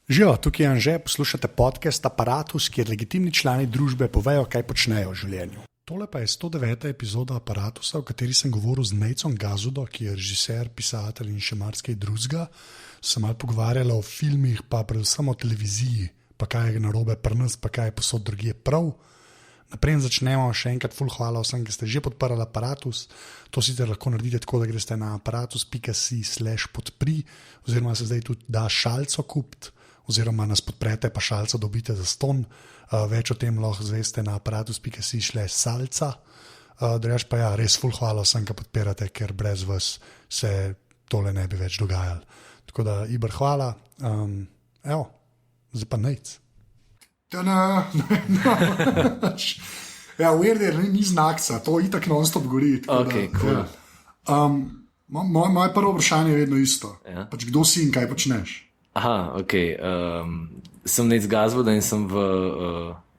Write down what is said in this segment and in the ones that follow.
Živijo, tukaj je Anže, poslušate podcast Apparatus, kjer legitimni člani družbe povejo, kaj počnejo v življenju. Tole pa je 109. epizoda Apparatusa, v kateri sem govoril z Nejcom Gazudo, ki je režiser, pisatelj in še marsikaj drugega. Sem malo pogovarjala o filmih, pa predvsem o televiziji, pa kaj je narobe pri nas, pa kaj je posod drugje prav. Naprej začnemo, še enkrat ful hvala vsem, ki ste že podprli Apparatus. To sicer lahko naredite tako, da greste na apparatus.si/podpri, oziroma se zdaj tudi da šalco kupiti, oziroma nas podprete, pa šalco dobite za ston. Več o tem lahko zveste na apparatus.si/salca. Drugač pa ja, res ful hvala vsem, ki podpirate, ker brez vas se tole ne bi več dogajalo. Tako da, Ibr, hvala. Evo, zdaj pa Nejc. Ja, weird je, ni znakca, to itak non-stop gori. Okay, cool. Moje prvo vprašanje je vedno isto. Ja? Pač, kdo si in kaj počneš? Aha, ok. Sem Nejc Gazudo in sem v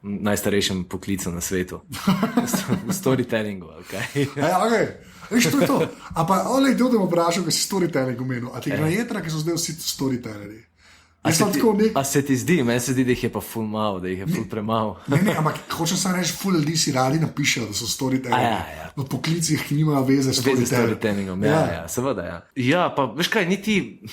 najstarejšem poklicu na svetu. V storytellingu, ok. Ja, ok. Veš, to je to. A pa, olej, kdo te bo vprašal, kaj si storytelling omenil. A ti gre jetra, ki so zdaj vsi storytelleri? A se ti zdi? Meni se zdi, da jih je pa ful malo, da jih je ful premalo. Ne, ampak hočem samo reči, ful ljudi si radi napišejo, da so storytelleri. Ja. V poklicih, ki nimajo veze s storytellingom. Ja, seveda, ja. Ja, pa veš kaj, niti,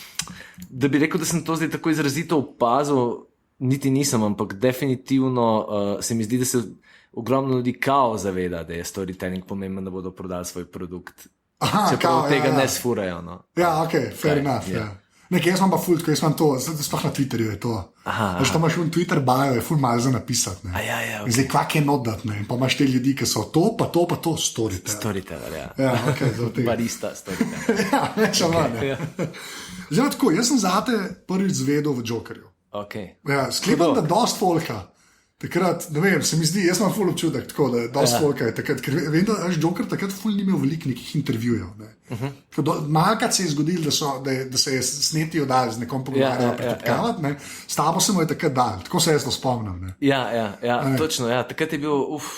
da bi rekel, da sem to zdaj tako izrazito opazil, niti nisem, ampak definitivno se mi zdi, da se ogromno ljudi kao zaveda, da je storytelling pomemben, da bodo prodali svoj produkt. Čeprav tega ne sfurajo. No. Ja, ok, fair enough, ja. Nekaj, jaz imam pa ful, jaz imam to, sploh na Twitterju je to. Veš, tam imaš v Twitter bio, je ful malo za napisati. Okay. Zdaj, kvak je nodat, in pa imaš te ljudi, ki so to, pa to, storyteller. Storyteller, ja. Ja, ok, barista, storyteller. Ja, neč avan, ja. Zdaj, tako, jaz sem zate prvič zvedel v Jokerju. Ok. Ja, sklepam, da dost folka. Takrat, ne vem, se mi zdi, jaz imam ful občutek, tako da dost folka je takrat, ker vem, da Joker takrat ful ni imel veliko nekih intervjujev. Ne. Malkrat se je zgodilo, da se je snetijo dal z nekom pogovarjal, pretepkavati, s tabo se mu je takrat dal, tako se jaz to spomnim. Ne. Ja, točno, ja, takrat je bil,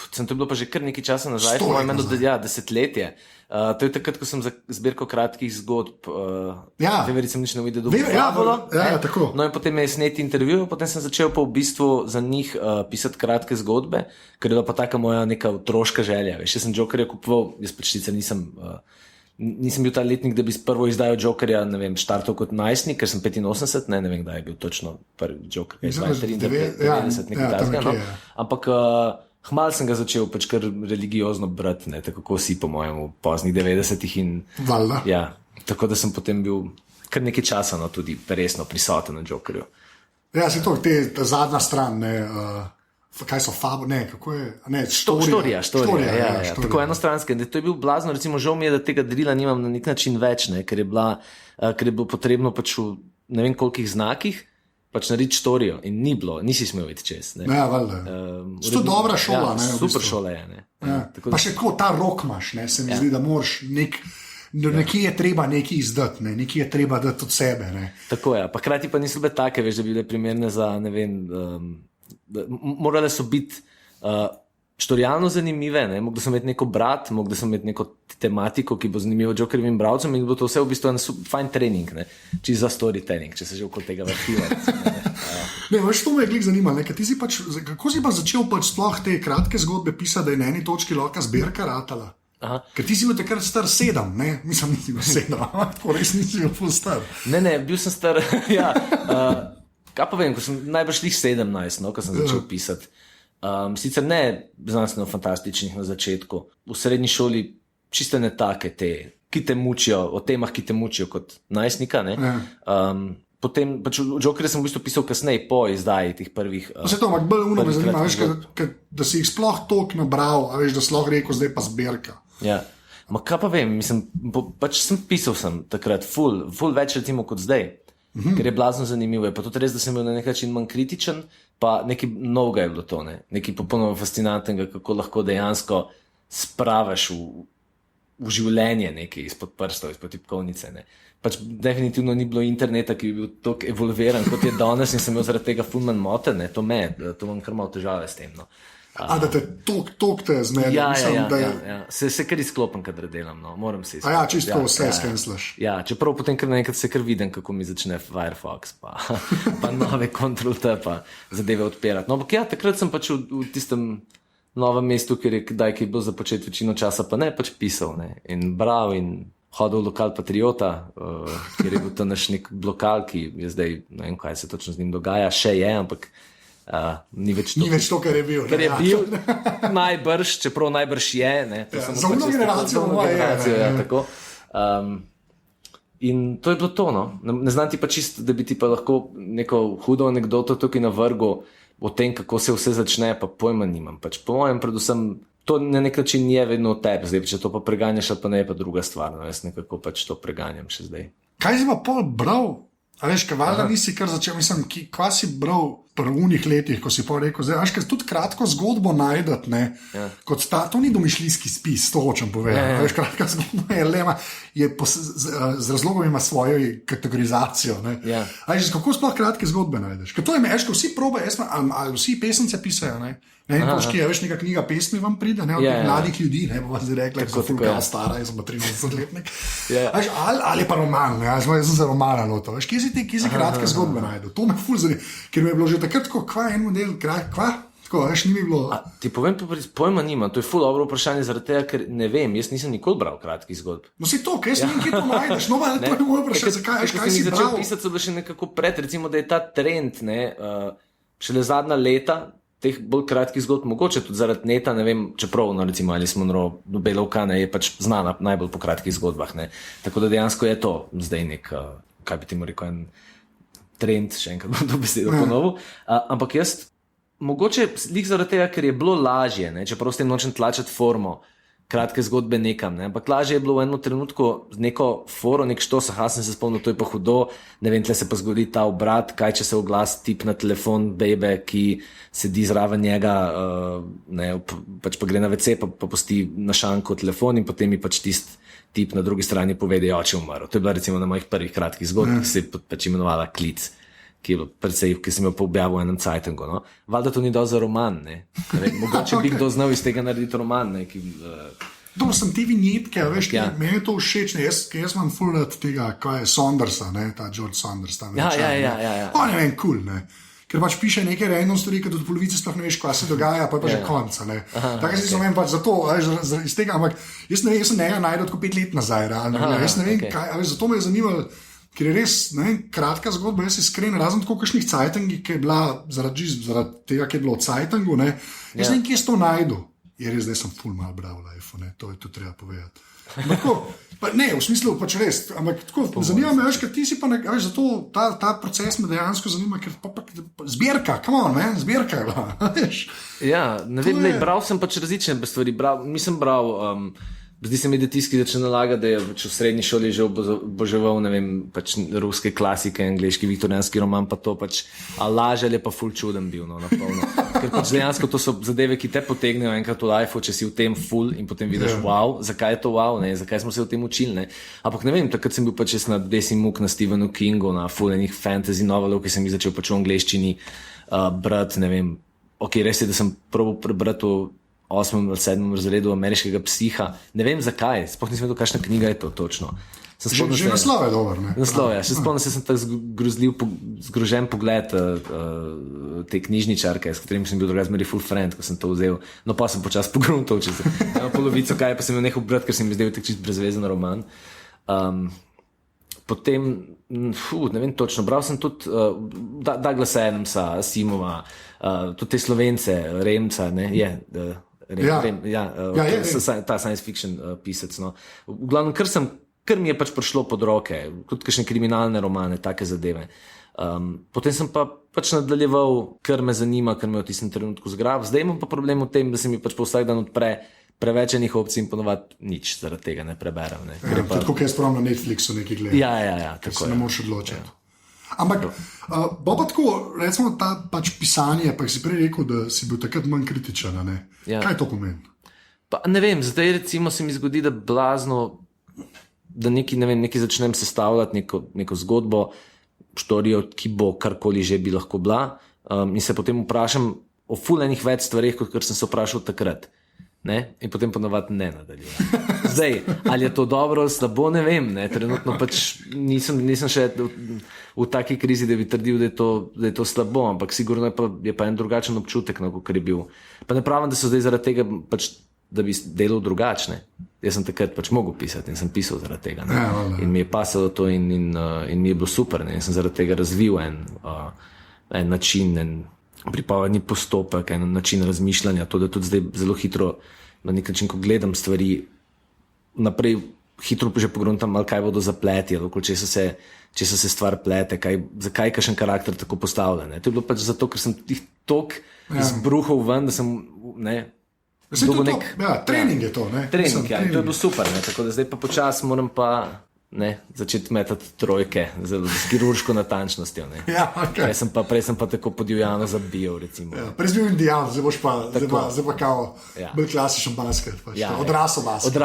to je bilo pa že kar nekaj časa nazaj, po mojem mnenju, desetletje. To je takrat, ko sem za zbirko kratkih zgodb, Feveric sem nič ne videl, tako. No in potem je sneti intervju, potem sem začel pa v bistvu za njih pisati kratke zgodbe, ker je bila pa taka moja neka otroška želja. Veš, jaz sem Jokerja kupoval, jaz pač sicer nisem bil ta letnik, da bi prvo izdajal Jokerja, ne vem, štartal kot najstnik, ker sem 85, ne vem, kdaj je bil točno prvi Joker, 93, nekaj takega, no. Ampak hmal sem ga začel pač kar religiozno brati, ne, tako kot vsi po mojem v poznih 90-ih in ja, tako da sem potem bil kar nekaj časa, no, tudi resno prisoten na Jokerju. Ja, se to, ta zadnja stran, ne, kaj so fabo, ne, kako je, ne, štorija, ja, tako enostranske, to je bil blazno, recimo žal mi je, da tega drila nimam na nek način več, ne, ker je bilo potrebno pač v ne vem kolikih znakih, pač narediti štorijo in ni bilo, nisi smel iti čez. Ne. Ja, valjda. To je dobra šola. Ja, ne, super šola je. Ne. Ja. Pa še kako ta rok imaš, ne, se mi zdi, da moraš nekje je treba nekaj izdati, ne, nekje je treba dati od sebe. Ne. Tako je, pa krati pa niso bile take, veš, da bi bile primerne za, ne vem, morale so biti štorijalno zanimive, ne? Mogli so imeti neko brat, mogli so imeti neko tematiko, ki bo zanimivo Jokerjevim bralcem in bo to vse v bistvu en fajn trening, ne? Čisto za storytelling, če se že okoli tega vrtiva. Ne, veš, to me je glik zanimalo, kako si pa začel pač sploh te kratke zgodbe pisati, da je na eni točki lahko zbirka ratala? Aha. Ker ti si bil takrat star 7, ne? Mislim, nisi bil 7, tako res nisi bil ful star. Ne, bil sem star, ja, kaj pa vem, ko sem najbrž lih 17, no, ko sem začel pisati. Sicer ne znanstveno-fantastičnih na začetku, v srednji šoli čiste ne take te, ki te mučijo, o temah, ki te mučijo kot najstnika, ne. Potem, pač v Jokerju sem v bistvu pisal kasneje, po izdaji tih prvih. Se to, ampak bolj me zanima, veš, da si jih sploh toliko nabral, a veš, da si lahko rekel, zdaj pa zbirka. Ja, ma kaj pa vem, mislim, pač sem pisal takrat ful več recimo kot zdaj. Ker je blazno zanimivo. Je pa tudi res, da sem bil na nek način manj kritičen, pa nekaj novega je bilo to, ne? Nekaj popolnoma fascinantnega, kako lahko dejansko spravaš v življenje nekaj izpod prstov, izpod tipkovnice. Ne? Pač definitivno ni bilo interneta, ki bi bil tako evolveran, kot je danes in sem imel zaradi tega ful manj moten, to imam kar malo težave s tem. No? Da te tok te zmeri. Ja. Se kar izklopim, kadar delam, no. Moram se izklopiti. Ja, čisto vse skenslaš. Ja, čeprav potem kar naenkrat se kar vidim, kako mi začne Firefox, pa nove Ctrl-T, pa zadeve odpirati. No, ampak ja, takrat sem pač v tistem novem mestu, kjer je kdaj kaj bil započet večino časa, pa ne, pač pisal, ne, in bral in hodil v lokal Patriota, kjer je bil to naš nek lokal, ki je zdaj, ne vem, kaj se točno z njim dogaja, še je, ampak ni več to, kar je bil. Ker je bil najbrž, čeprav najbrž je. Za uno generacijo je. Tako. In to je bilo to. No. Ne znam ti pa čisto, da bi ti pa lahko neko hudo anekdoto tukaj navrgel o tem, kako se vse začne, pa pojma nimam. Pač po mojem predvsem to na nek način je vedno v tebi. Zdaj, če to pa preganjaš, pa ne je pa druga stvar. No. Jaz nekako pač to preganjam še zdaj. Kaj si pa pol bral? A veš, kaj valjda nisi kar začel, mislim, kaj si bral v unih letih, ko si pa rekel, zdaj, veš, kaj tudi kratko zgodbo najdete, ne, kot to ni domišljijski spis, to hočem povedati, veš, kratka zgodba z razlogom ima svojo kategorizacijo, ne. A veš, kako sploh kratke zgodbe najdeš, ker to je meško, vsi probe, ali vsi pesnice pisajo, ne. Ne, in točki je, veš, neka knjiga pesmi vam pride, ne, od teh mladih ljudi, ne, bo vas rekla, ko so fulka stara, jaz sem pa 30-letnik. Ali pa roman, ne, jaz sem za romana loto, veš, kje si kratke zgodbe najdu, to me ful zanima, ker mi je bilo že takrat, kva en model, kva, tako, veš, ni mi bilo. Ti povem, pojma nimam, to je ful dobro vprašanje, zaradi tega, ker ne vem, jaz nisem nikoli bral kratkih zgodb. No si to, kaj si nekaj to najdeš, no, to je moje vprašanje, zakaj, veš, kaj si bral? Začel pisati, so bilo še nekako pred, recimo, da je ta trend, ne, šele zadnja leta, teh bolj kratkih zgodb, mogoče tudi zaradi neta, ne vem, čeprav, no, recimo, Alice Munro, Belovka, ne, je pač znana najbolj po kratkih zgodbah, ne, tako da dejansko je to zdaj nek, kaj bi ti mu rekel, en trend, še enkrat bom to besedo ponovil, ampak jaz, mogoče lik zaradi tega, ker je bilo lažje, ne, čeprav s tem nočem tlačati formo, kratke zgodbe nekam, ne, ampak lažje je bilo v enem trenutku neko foro, nek štos, sem se spomnil, to je pa hudo, ne vem, tle se pa zgodi ta obrat, kaj če se oglas tip na telefon bebe, ki sedi zraven njega, ne, pač pa gre na WC, pa pusti na šanku telefon in potem mi pač tist tip na drugi strani povede, oče umrl. To je bila recimo na mojih prvih kratkih zgodb, ki se je pač imenovala Klic, ki sem jo pa objavil v enem cajtengu. No? Valjda to ni dal za roman, ne? Mogoče bi kdo znal iz tega narediti roman, ne? To sem te vinjetke, veš, meni je to všeč, ne? Jaz imam full rad tega, kaj je Saundersa, ne? Ta George Saunders. Ja. On je meni cool, ne? Ker pač piše nekaj random stvari, ker do polovice sploh ne veš, kaj se dogaja, pa je pa že konca, ne? Tako si zomem pač zato, iz tega, ampak jaz sem njega najdel tako 5 let nazaj, realno, jaz ne vem, kaj, zato me je zanimalo, ker je res, ne vem, kratka zgodba, jaz iskren, razen tako kakšnih cajtengih, ki je bila zaradi tega, ki je bilo v cajtengu, ne, jaz ne vem, kje to najdu, je res, zdaj sem ful mal bral v life, ne, to je tu treba povedati. Pa ne, v smislu pač res, ampak tako, zanima me, veš, ker ti si pa, veš, zato ta proces me dejansko zanima, ker pa zbirka, come on, man, zbirka je bila, veš. Ja, ne vem, bral sem pač različne stvari, nisem bral, zdi se mi, da tisti, ki začne nalaga, da je v srednji šoli že oboževal, ne vem, pač ruske klasike, angleški, viktorijanski roman, pa to pač, a laže ali pa ful čuden bil, no, napolno. Ker pač dejansko to so zadeve, ki te potegnejo enkrat v lifeu, če si v tem ful in potem vidiš, wow, zakaj je to wow, ne, zakaj smo se v tem učili, ne. Ampak ne vem, takrat sem bil pač na Desi Muk, na Stephenu Kingu, na ful enih fantasy novelov, ki sem jih začel pač v angleščini brati, ne vem, res je, da sem probal prebrati v 8. ali 7. razredu Ameriškega psiha. Ne vem zakaj, sploh nisem vedel, kakšna knjiga je to točno. Že naslov je dober, ne? Naslov je, še spomnim se, sem tak zgrožen pogled te knjižničarke, s katerim sem bil drugače full friend, ko sem to vzel. No pa sem počas pogruntal čez polovico, kaj pa sem jo nehal brati, ker sem mi zdel tak čist brezvezen roman. Potem, ne vem točno, bral sem tudi Douglasa Adamsa, Asimova, tudi te Slovence, Remca, ne, ta science fiction pisec, no. V glavnem, kar mi je pač prišlo pod roke, tudi kakšne kriminalne romane, take zadeve. Potem sem pa pač nadaljeval, kar me zanima, kar me v tistem trenutku zgrab. Zdaj imam pa problem v tem, da se mi pač po vsak dan odpre preveč enih opcij in ponovadi nič zaradi tega ne preberem. Ne. Tako, kaj jaz prav na Netflixu nekaj gledam. Ja, tako se ne moreš odločiti. Ja. Ampak, bo pa tako, recimo ta pač pisanje, pa si prej rekel, da si bil takrat manj kritičen, ne? Ja. Kaj to pomeni? Pa ne vem, zdaj recimo se mi zgodi, da blazno, da nekaj začnem sestavljati, neko zgodbo, štorijo, ki bo karkoli že bi lahko bila, in se potem vprašam, o fulejnih več stvarih, kot kar sem se vprašal takrat. Ne? In potem ponovadi ne nadaljujem. Zdaj, ali je to dobro ali slabo, ne vem. Ne? Trenutno pač nisem še v taki krizi, da bi trdil, da je to slabo, ampak sigurno je pa en drugačen občutek, no, kot je bil. Pa ne pravim, da so zdaj zaradi tega, pač, da bi delal drugačne. Jaz sem takrat pač mogel pisati in sem pisal zaradi tega. Ne? In mi je pasalo to in mi je bilo super. Ne? In sem zaradi tega razvil en način, en pripravljeni postopek, en način razmišljanja, to, da tudi zdaj zelo hitro na nek način, ko gledam stvari, naprej hitro že pogruntam, ali kaj bodo zapleti, ali če so se stvar plete, zakaj je kakšen karakter tako postavljen. Ne? To je bilo pač zato, ker sem jih toliko izbruhal ven, da sem trening je to. Ne? Trening, ja, to je bilo super. Ne? Tako da zdaj pa počasi moram pa začeti metati trojke z kirurško natančnostjo. Ja, okay. Prej sem pa tako podivjano zabijal. Ja, prej si bil indijan, zdaj pa kao bolj klasičen basket. Odrasel basket.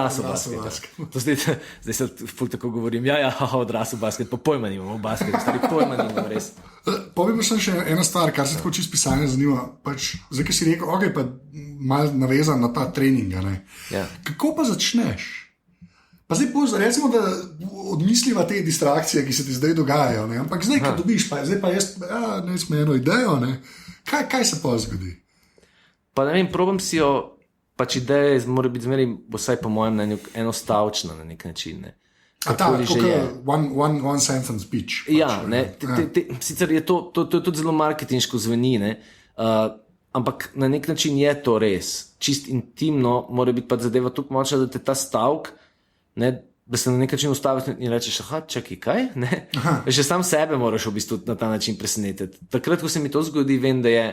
Zdaj se tako govorim, odrasel basket, pa pojma nimam v basketu, stari pojma nimam res. Povem pa še ena stvar, kar se tako čisto pisanje zanima. Zdaj, ki si rekel, pa malo navezan na ta trening. Ja. Kako pa začneš? Pa zdaj, recimo, da odmisliva te distrakcije, ki se ti zdaj dogajajo, ne? Ampak zdaj, ko dobiš, zdaj pa jaz smo eno idejo, ne? Kaj se pa zgodi? Pa ne vem, probam si jo, pač ideja mora biti zmeraj, vsaj po mojem mnenju, enostavčna na nek način. Ne? One sentence speech. Ja, sicer je to tudi zelo marketinško zveni, ne? Ampak na nek način je to res. Čist intimno mora biti pa zadeva tukaj močna, da te ta stavek, da se na nek način ustaviš in rečeš, čakaj, kaj? Še sam sebe moraš v bistvu na ta način presenetiti. Takrat, ko se mi to zgodi, vem, da je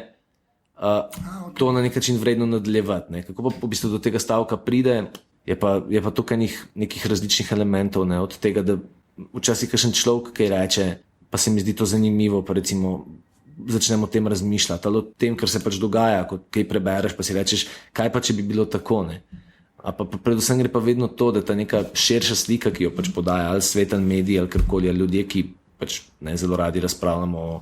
to na nek način vredno nadaljevati. Kako pa v bistvu do tega stavka pride, je pa tukaj nekih različnih elementov, od tega, da včasih kakšen človek kaj reče, pa se mi zdi to zanimivo, pa recimo začnemo o tem razmišljati, ali o tem, kar se pač dogaja, ko kaj prebereš, pa si rečeš, kaj pa, če bi bilo tako, Pa predvsem gre pa vedno to, da ta neka širša slika, ki jo pač podaja ali sveten medij ali karkoli, ali ljudje, ki pač zelo radi razpravljamo o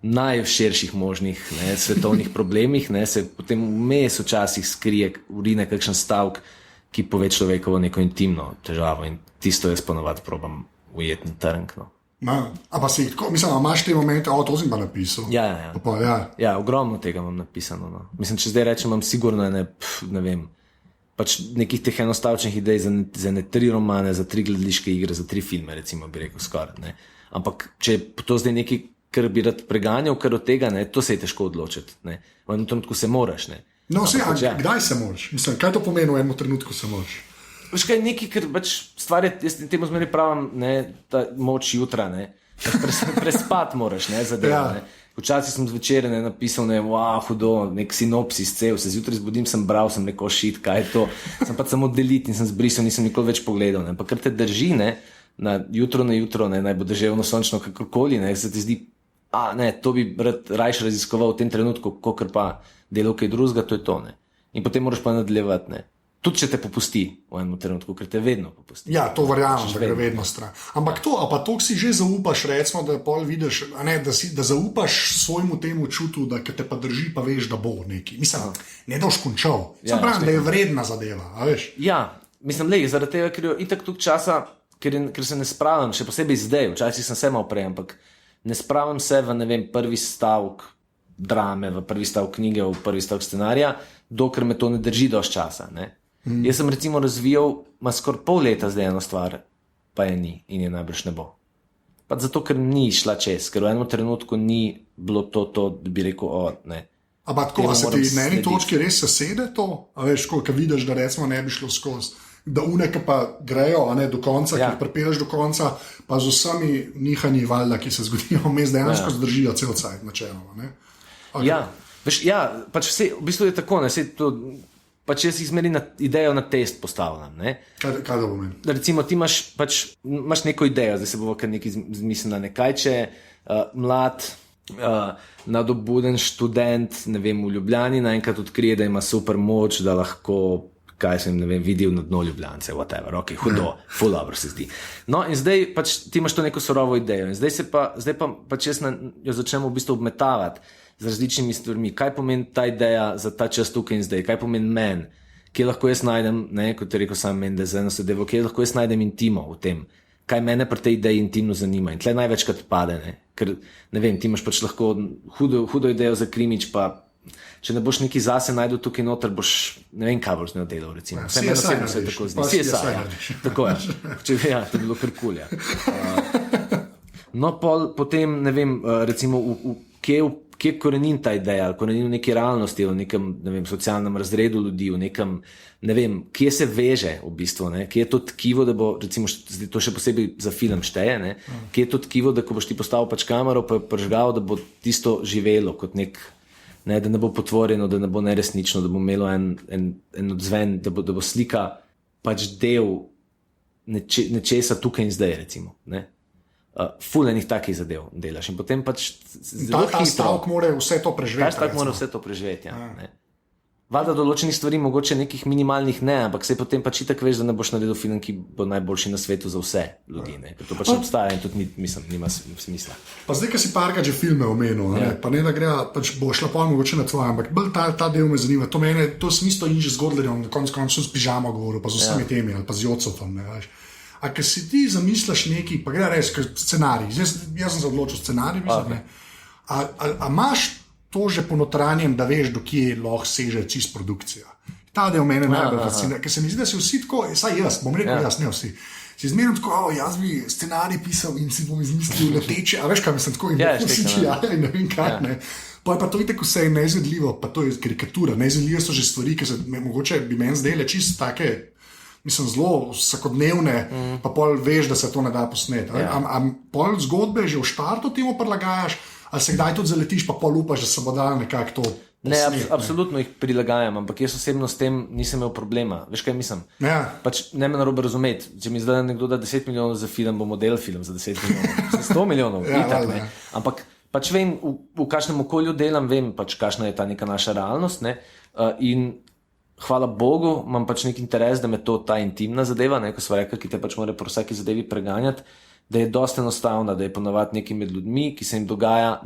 najširših možnih svetovnih problemih, se potem vmes včasih skrije, urine kakšen stavek, ki pove človekovo neko intimno težavo in tisto jaz ponovadi probam ujeti na trnk. A pa si tako, mislim, imaš te momente, to sem pa napisal. Ja, ogromno tega imam napisano. Mislim, če zdaj rečem, imam sigurno ne vem, pač nekih teh enostavčnih idej za 3 romane, za 3 gledališke igre, za 3 filme, recimo, bi rekel skoraj. Ampak, če je to zdaj nekaj, kar bi rad preganjal, kar od tega, to se je težko odločiti. V enem trenutku se moraš. Kdaj se moraš? Mislim, kaj to pomeni v enem trenutku se moraš? Veš kaj, nekaj, ker pač stvar je, jaz temu zmeraj pravim, ta moč jutra, prespat moraš, zadeva, Včasih sem zvečer napisal, hudo, nek sinopsis cel, se zjutraj zbudim, sem bral, sem rekel, shit, kaj je to, sem pa samo deliti in sem zbrisal, nisem nikoli več pogledal, pa kar te drži, na jutro, naj bo deževno, sončno, kakorkoli, se ti zdi, to bi rajš raziskoval v tem trenutku, kakor pa delal kaj drugega, to je to, in potem moraš pa nadaljevati, tudi če te popusti v enem trenutku, ker te vedno popusti. Ja, to verjamem, da gre vedno stran. Ampak to si že zaupaš, recimo, da pol vidiš, da zaupaš svojemu temu čutu, da te pa drži, pa veš, da bo nekaj. Mislim, ne da boš končal. Pravim, da je vredna zadeva, a veš? Ja, mislim, zaradi tega, ker je itak toliko časa, ker se ne spravim, še posebej zdaj, včasih sem se malo prej, ampak ne spravim se v, prvi stavek drame, v prvi stavek knjige, v prvi stavek scenarija, dokler me to ne drži dosti časa, Jaz sem recimo razvijal skoraj pol leta zdaj eno stvar, pa je ni in je najbrž ne bo. Pa zato, ker ni šla čez, ker v enem trenutku ni bilo to, da bi rekel, ne. Ampak tako, se ti na eni točki res sesede to? A veš, ko vidiš, da recimo ne bi šlo skozi, da uneke pa grejo do konca, ki jih pripeleš do konca, pa z vsemi nihanji valjda, ki se zgodijo vmes, dejansko zdržijo cel cajt načeloma, Veš, pač vse, v bistvu je tako, pač jaz jih zmeri idejo na test postavljam. Kaj da pomeni? Recimo, ti imaš neko idejo, zdaj se bo kar nekaj zmislila, kaj če mlad, nadobuden študent, v Ljubljani naenkrat odkrije, da ima super moč, da lahko, videl na dno Ljubljance, whatever, hudo, full dobro se zdi. No, in zdaj pač ti imaš to neko surovo idejo in zdaj pa pač jaz jo začnem v bistvu obmetavati z različnimi stvarmi. Kaj pomeni ta ideja za ta čas tukaj in zdaj? Kaj pomeni meni? Kje lahko jaz najdem, kot je rekel sam Mendes, za eno zadevo, kje lahko jaz najdem intimo v tem? Kaj mene pri tej ideji intimno zanima? In tle največkrat pade, ker, ne vem, ti imaš pač lahko hudo idejo za krimič, pa če ne boš neki zase najdel tukaj noter, boš ne vem, kaj boš z njo delal, recimo. Vse meni osebno se tako zdi. CSI, ja. Tako je. To je bilo kar kul, ja. No, potem, ne vem, recimo, kje korenin ta ideja, ali korenin v neki realnosti, v nekem, ne vem, socialnem razredu ljudi, v nekem, ne vem, kje se veže v bistvu, kje je to tkivo, da bo, recimo, to še posebej za film šteje, kje je to tkivo, da ko boš ti postavil pač kamero, pa je pržgal, da bo tisto živelo kot nek, da ne bo potvorjeno, da ne bo neresnično, da bo imelo en odzven, da bo slika pač del nečesa tukaj in zdaj, recimo, ful enih takih zadev delaš in potem pač zelo hitro. Ta stavek mora vse to preživeti. Ta stavek mora vse to preživeti, ja. Valjda določenih stvari, mogoče nekih minimalnih ne, ampak se potem pač itak veš, da ne boš naredil film, ki bo najboljši na svetu za vse ljudi, ker to pač ne obstaja in tudi nima smisla. Pa zdaj, ko si parkrat že filme omenil, pa ne da gre, pač bo šla pol mogoče na tvoje, ampak bolj ta del me zanima, to sem isto in že z Godlerjem, na koncu s pižamo govoril, pa z vsemi temi, ali pa z Jocotom, ne veš. A ker si ti zamisliš neki, pa gre res, scenarij, jaz sem se odločil scenarij, mislim, a imaš to že ponotranjem, da veš, do kje lahko seže čist produkcija. Ta del mene najbolj fascinira, ker se mi zdi, da si vsi tako, saj jaz, bom rekel jaz, ne vsi, si zmerno tako, jaz bi scenarij pisal in si bom izmislil leteče, a veš kaj mislim, tako in in ne vem kaj, ne. Pa je pa to itak vse neizvedljivo, pa to je karikatura, neizvedljive so že stvari, ki se mogoče bi meni zdele čisto take, mislim, zelo vsakodnevne, pa pol veš, da se to ne da posneti. A pol zgodbe že v štartu temu prilagajaš, ali se kdaj tudi zaletiš, pa pol upaš, da se bo dal nekako to posneti? Ne, absolutno jih prilagajam, ampak jaz osebno s tem nisem imel problema. Veš kaj mislim? Pač ne me narobe razumeti. Če mi zdaj nekdo da 10 milijonov za film, bomo delali film za 10 milijonov. Za 100 milijonov, itak, ne. Ampak pač vem, v kakšnem okolju delam, vem pač, kakšna je ta neka naša realnost, in hvala Bogu, imam pač nek interes, da me to ta intimna zadeva, ko sva rekla, ki te pač mora pri vsaki zadevi preganjati, da je dosti enostavna, da je ponavadi nekaj med ljudmi, ki se jim dogaja,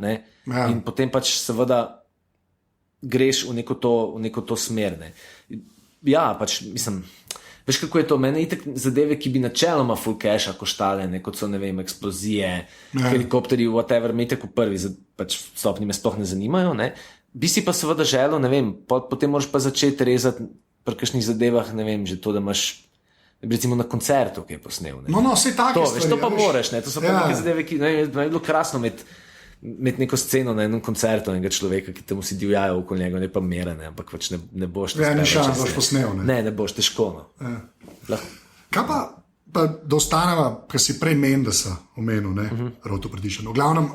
in potem pač seveda greš v neko to smer, Ja, pač mislim, veš kako je to, mene itak zadeve, ki bi načeloma full casha koštale, kot so, ne vem, eksplozije, helikopteri, whatever, me itak v prvi pač stopni me sploh ne zanimajo, Bi si pa seveda želel, ne vem, potem moraš pa začeti rezati pri kakšnih zadevah, ne vem, že to, da imaš recimo na koncertu, ki je posnel. No, vse take stvari. To pa moraš, to so pa neke zadeve, ki je bilo krasno med neko sceno na enem koncertu enega človeka, ki temu si divjajo okoli njega, ne pa mera, ampak pač ne boš ne boš posnel. Ne boš, težko. Kaj pa da ostaneva, ker si prej Mendesa omenil, Road to Perdition. V glavnem,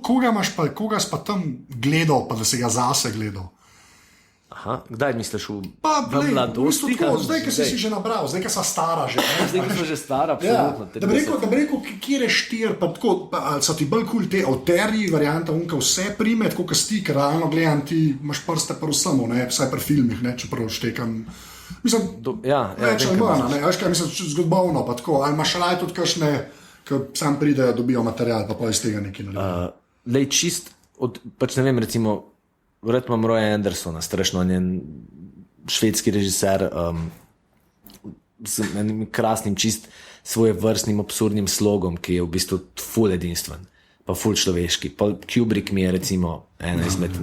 koga si pa tam gledal, pa da si ga zase gledal? Aha, kdaj misliš v mladosti? Zdaj, ki si že nabral, zdaj, ki si stara že. Zdaj, ki si že stara, absolutno. Da bi rekel, kjer je štir, pa tako, so ti bolj kul te auterji, varianta unka vse prime, tako kot si, ker realno gledam, ti imaš prste pa vsemu, vsaj pri filmih, čeprav štekam. Mislim, več ali manj, veš kaj, mislim, zgodbovno, pa tako, ali imaš raj tudi kakšne, ki sam pridejo, dobijo material, pa iz tega nekaj naredijo. Lej, čist, pač ne vem, recimo, vred imam Roya Andersona, strašno, on je švedski režiser z enim krasnim, čist svojevrstnim, absurdnim slogom, ki je v bistvu ful edinstven, pa ful človeški. Kubrick mi je recimo ena izmed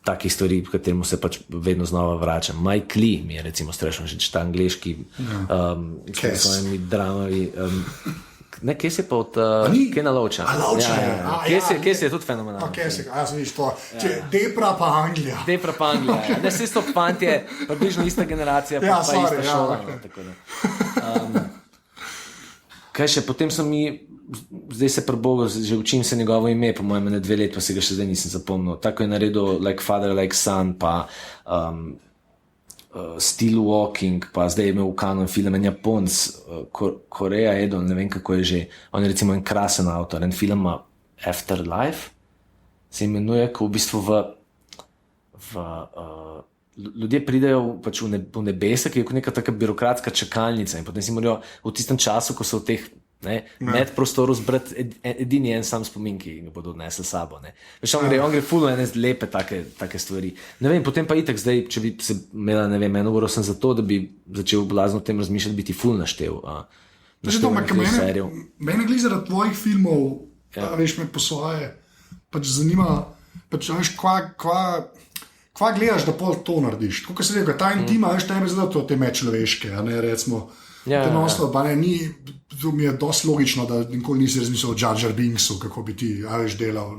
takih stvari, v kateremu se pač vedno znova vračam. Mike Lee mi je recimo strašno, že ta angliški s svojimi dramami. Kje si pa od Kena Loacha? Kje si je tudi fenomenalno. Kje si, jaz viš to. Depra pa Anglija. Depra pa Anglija. Ne, vsi so fantje, približno ista generacija, pa ista šola. Kaj še, potem so mi, zdaj se prebogo, že učim se njegovo ime, po mojem, 2 let, pa se ga še zdaj nisem zapomnil. Tako je naredil Like Father, Like Son, pa Still Walking, pa zdaj je imel v Cannes film en Japonc, Korea Edon, ne vem kako je že, on je recimo en krasen avtor, en film Afterlife se imenuje, ko v bistvu ljudje pridejo pač v nebesa, ki je neka taka birokratska čakalnica in potem si morajo v tistem času, ko so v teh Med prostoru zbrati edini en sam spomin, ki ga bodo odnesli s sabo. Veš, on gre fulno ene lepe take stvari. Ne vem, potem pa itak zdaj, če bi se imela, ne vem, eno uro sem za to, da bi začel blazno o tem razmišljati, bi ti ful naštel. Mene glede zaradi tvojih filmov, veš, me po svoje, pač zanima, pač veš, kva gledaš, da pol to narediš. Tako se reče, ta intima, veš, tebe zdaj to te človeške, a ne, recimo, to mi je dosti logično, da nikoli nisi razmislil o Jar Jar Binksu, kako bi ti, veš, delal,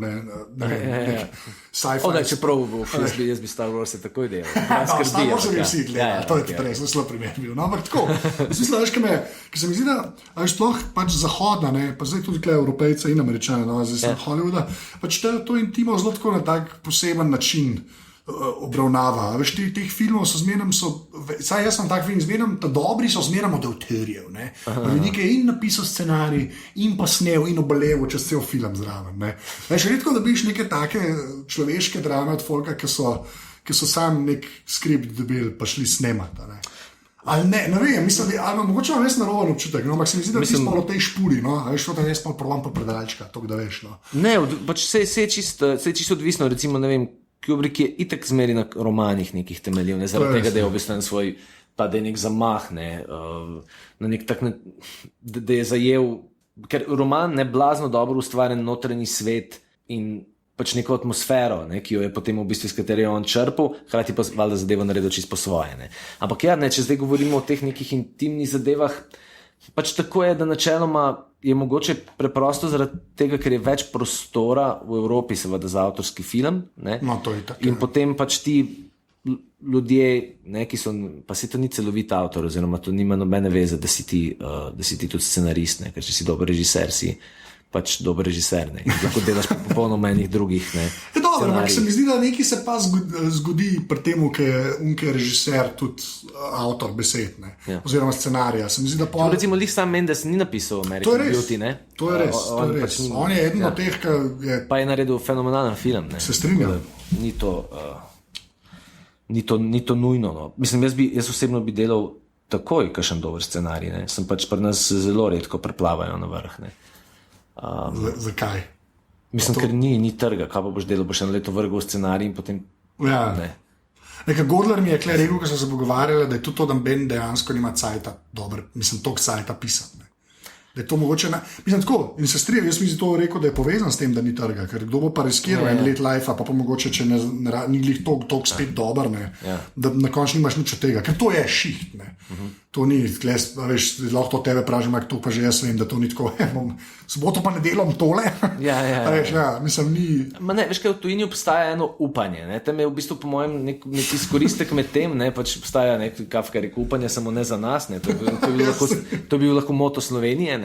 sci-fi. Čeprav jaz bi Star Wars takoj delal. Star Wars bi vsi gledali, to je tudi res, zelo primer bil. No, ampak tako, smisla, veš, ki se mi zdi, da veš, sploh pač zahodna, pa zdaj tudi tukaj Evropejce in Američane, zdaj sem Hollywooda, pač to intimo zelo tako na tak poseben način obravnava. Veš, teh filmov so zmeraj, saj jaz sem tak film, zmeraj, da dobri so zmeraj od avtorjev. Ljudi, ki je in napisal scenarij, in pa snel, in obalevo čez cel film zraven. Veš, redko dobiš neke take človeške drame od folka, ki so sam nek skript dobili, pa šli snemati. Ali ne vem, mislim, ali mogoče imam res naroven občutek, ampak se mi zdi, da ti smo v tej špuri, veš, to je res pa problem pa predalčka, to da veš. Ne, pač se je čisto odvisno, recimo, ne vem, Kubrick je itak zmeri na romanih nekih temeljev, zaradi tega, da je obistan svoj, pa da je nek zamah, na nek tak, da je zajel, ker roman ne blazno dobro ustvarjen notranji svet in pač neko atmosfero, ki jo je potem v bistvu, s katero je on črpal, hkrati pa valjda zadevo naredil čisto po svoje. Ampak ja, če zdaj govorimo o teh nekih intimnih zadevah, pač tako je, da načeloma je mogoče preprosto zaradi tega, ker je več prostora v Evropi, seveda za avtorski film. To je tako. In potem pač ti ljudje, ki so, pa si to ni celovit avtor, oziroma to nima nobene veze, da si ti tudi scenarist, ker če si dober režiser, si pač dober režiser, lahko delaš pa popolnoma enih drugih. Dobro, ampak se mi zdi, da nekaj se pa zgodi pri tem, ki je režiser tudi avtor besed, oziroma scenarija. Se mi zdi, da pa... Recimo, Lih Sam Mendes ni napisal American Beauty, To je res. On je eden od teh, ki je... Pa je naredil fenomenalen film, Se strinjam. Ni to nujno, Mislim, jaz osebno bi delal takoj kakšen dober scenarij, Sem pač pri nas zelo redko preplavajo na vrh, Zakaj? Mislim, ker ni trga, kaj pa boš delal, boš eno leto vrgal scenarij in potem... Neka Godler mi je rekel, ko so se pogovarjali, da je tudi to, da Ben dejansko nima cajta dober, mislim, toliko cajta pisati. Da je to mogoče, mislim tako, in se strinjam, jaz mislim to rekel, da je povezan s tem, da ni trga, ker kdo bo pa riskiral en let life, pa mogoče, če ni glih toliko spet dober, da na koncu nimaš nič od tega, ker to je šiht, to ni, veš, lahko to tebe pražim, ampak to pa že jaz vem, da to ni tako, soboto pa ne delam tole, veš, mislim, ni... Veš, kaj v tujini obstaja eno upanje, tam je v bistvu po mojem nek izkoristek med tem, pač obstaja nek Kafka rekel, upanje samo ne za nas, to bi bil lahko moto Slovenije,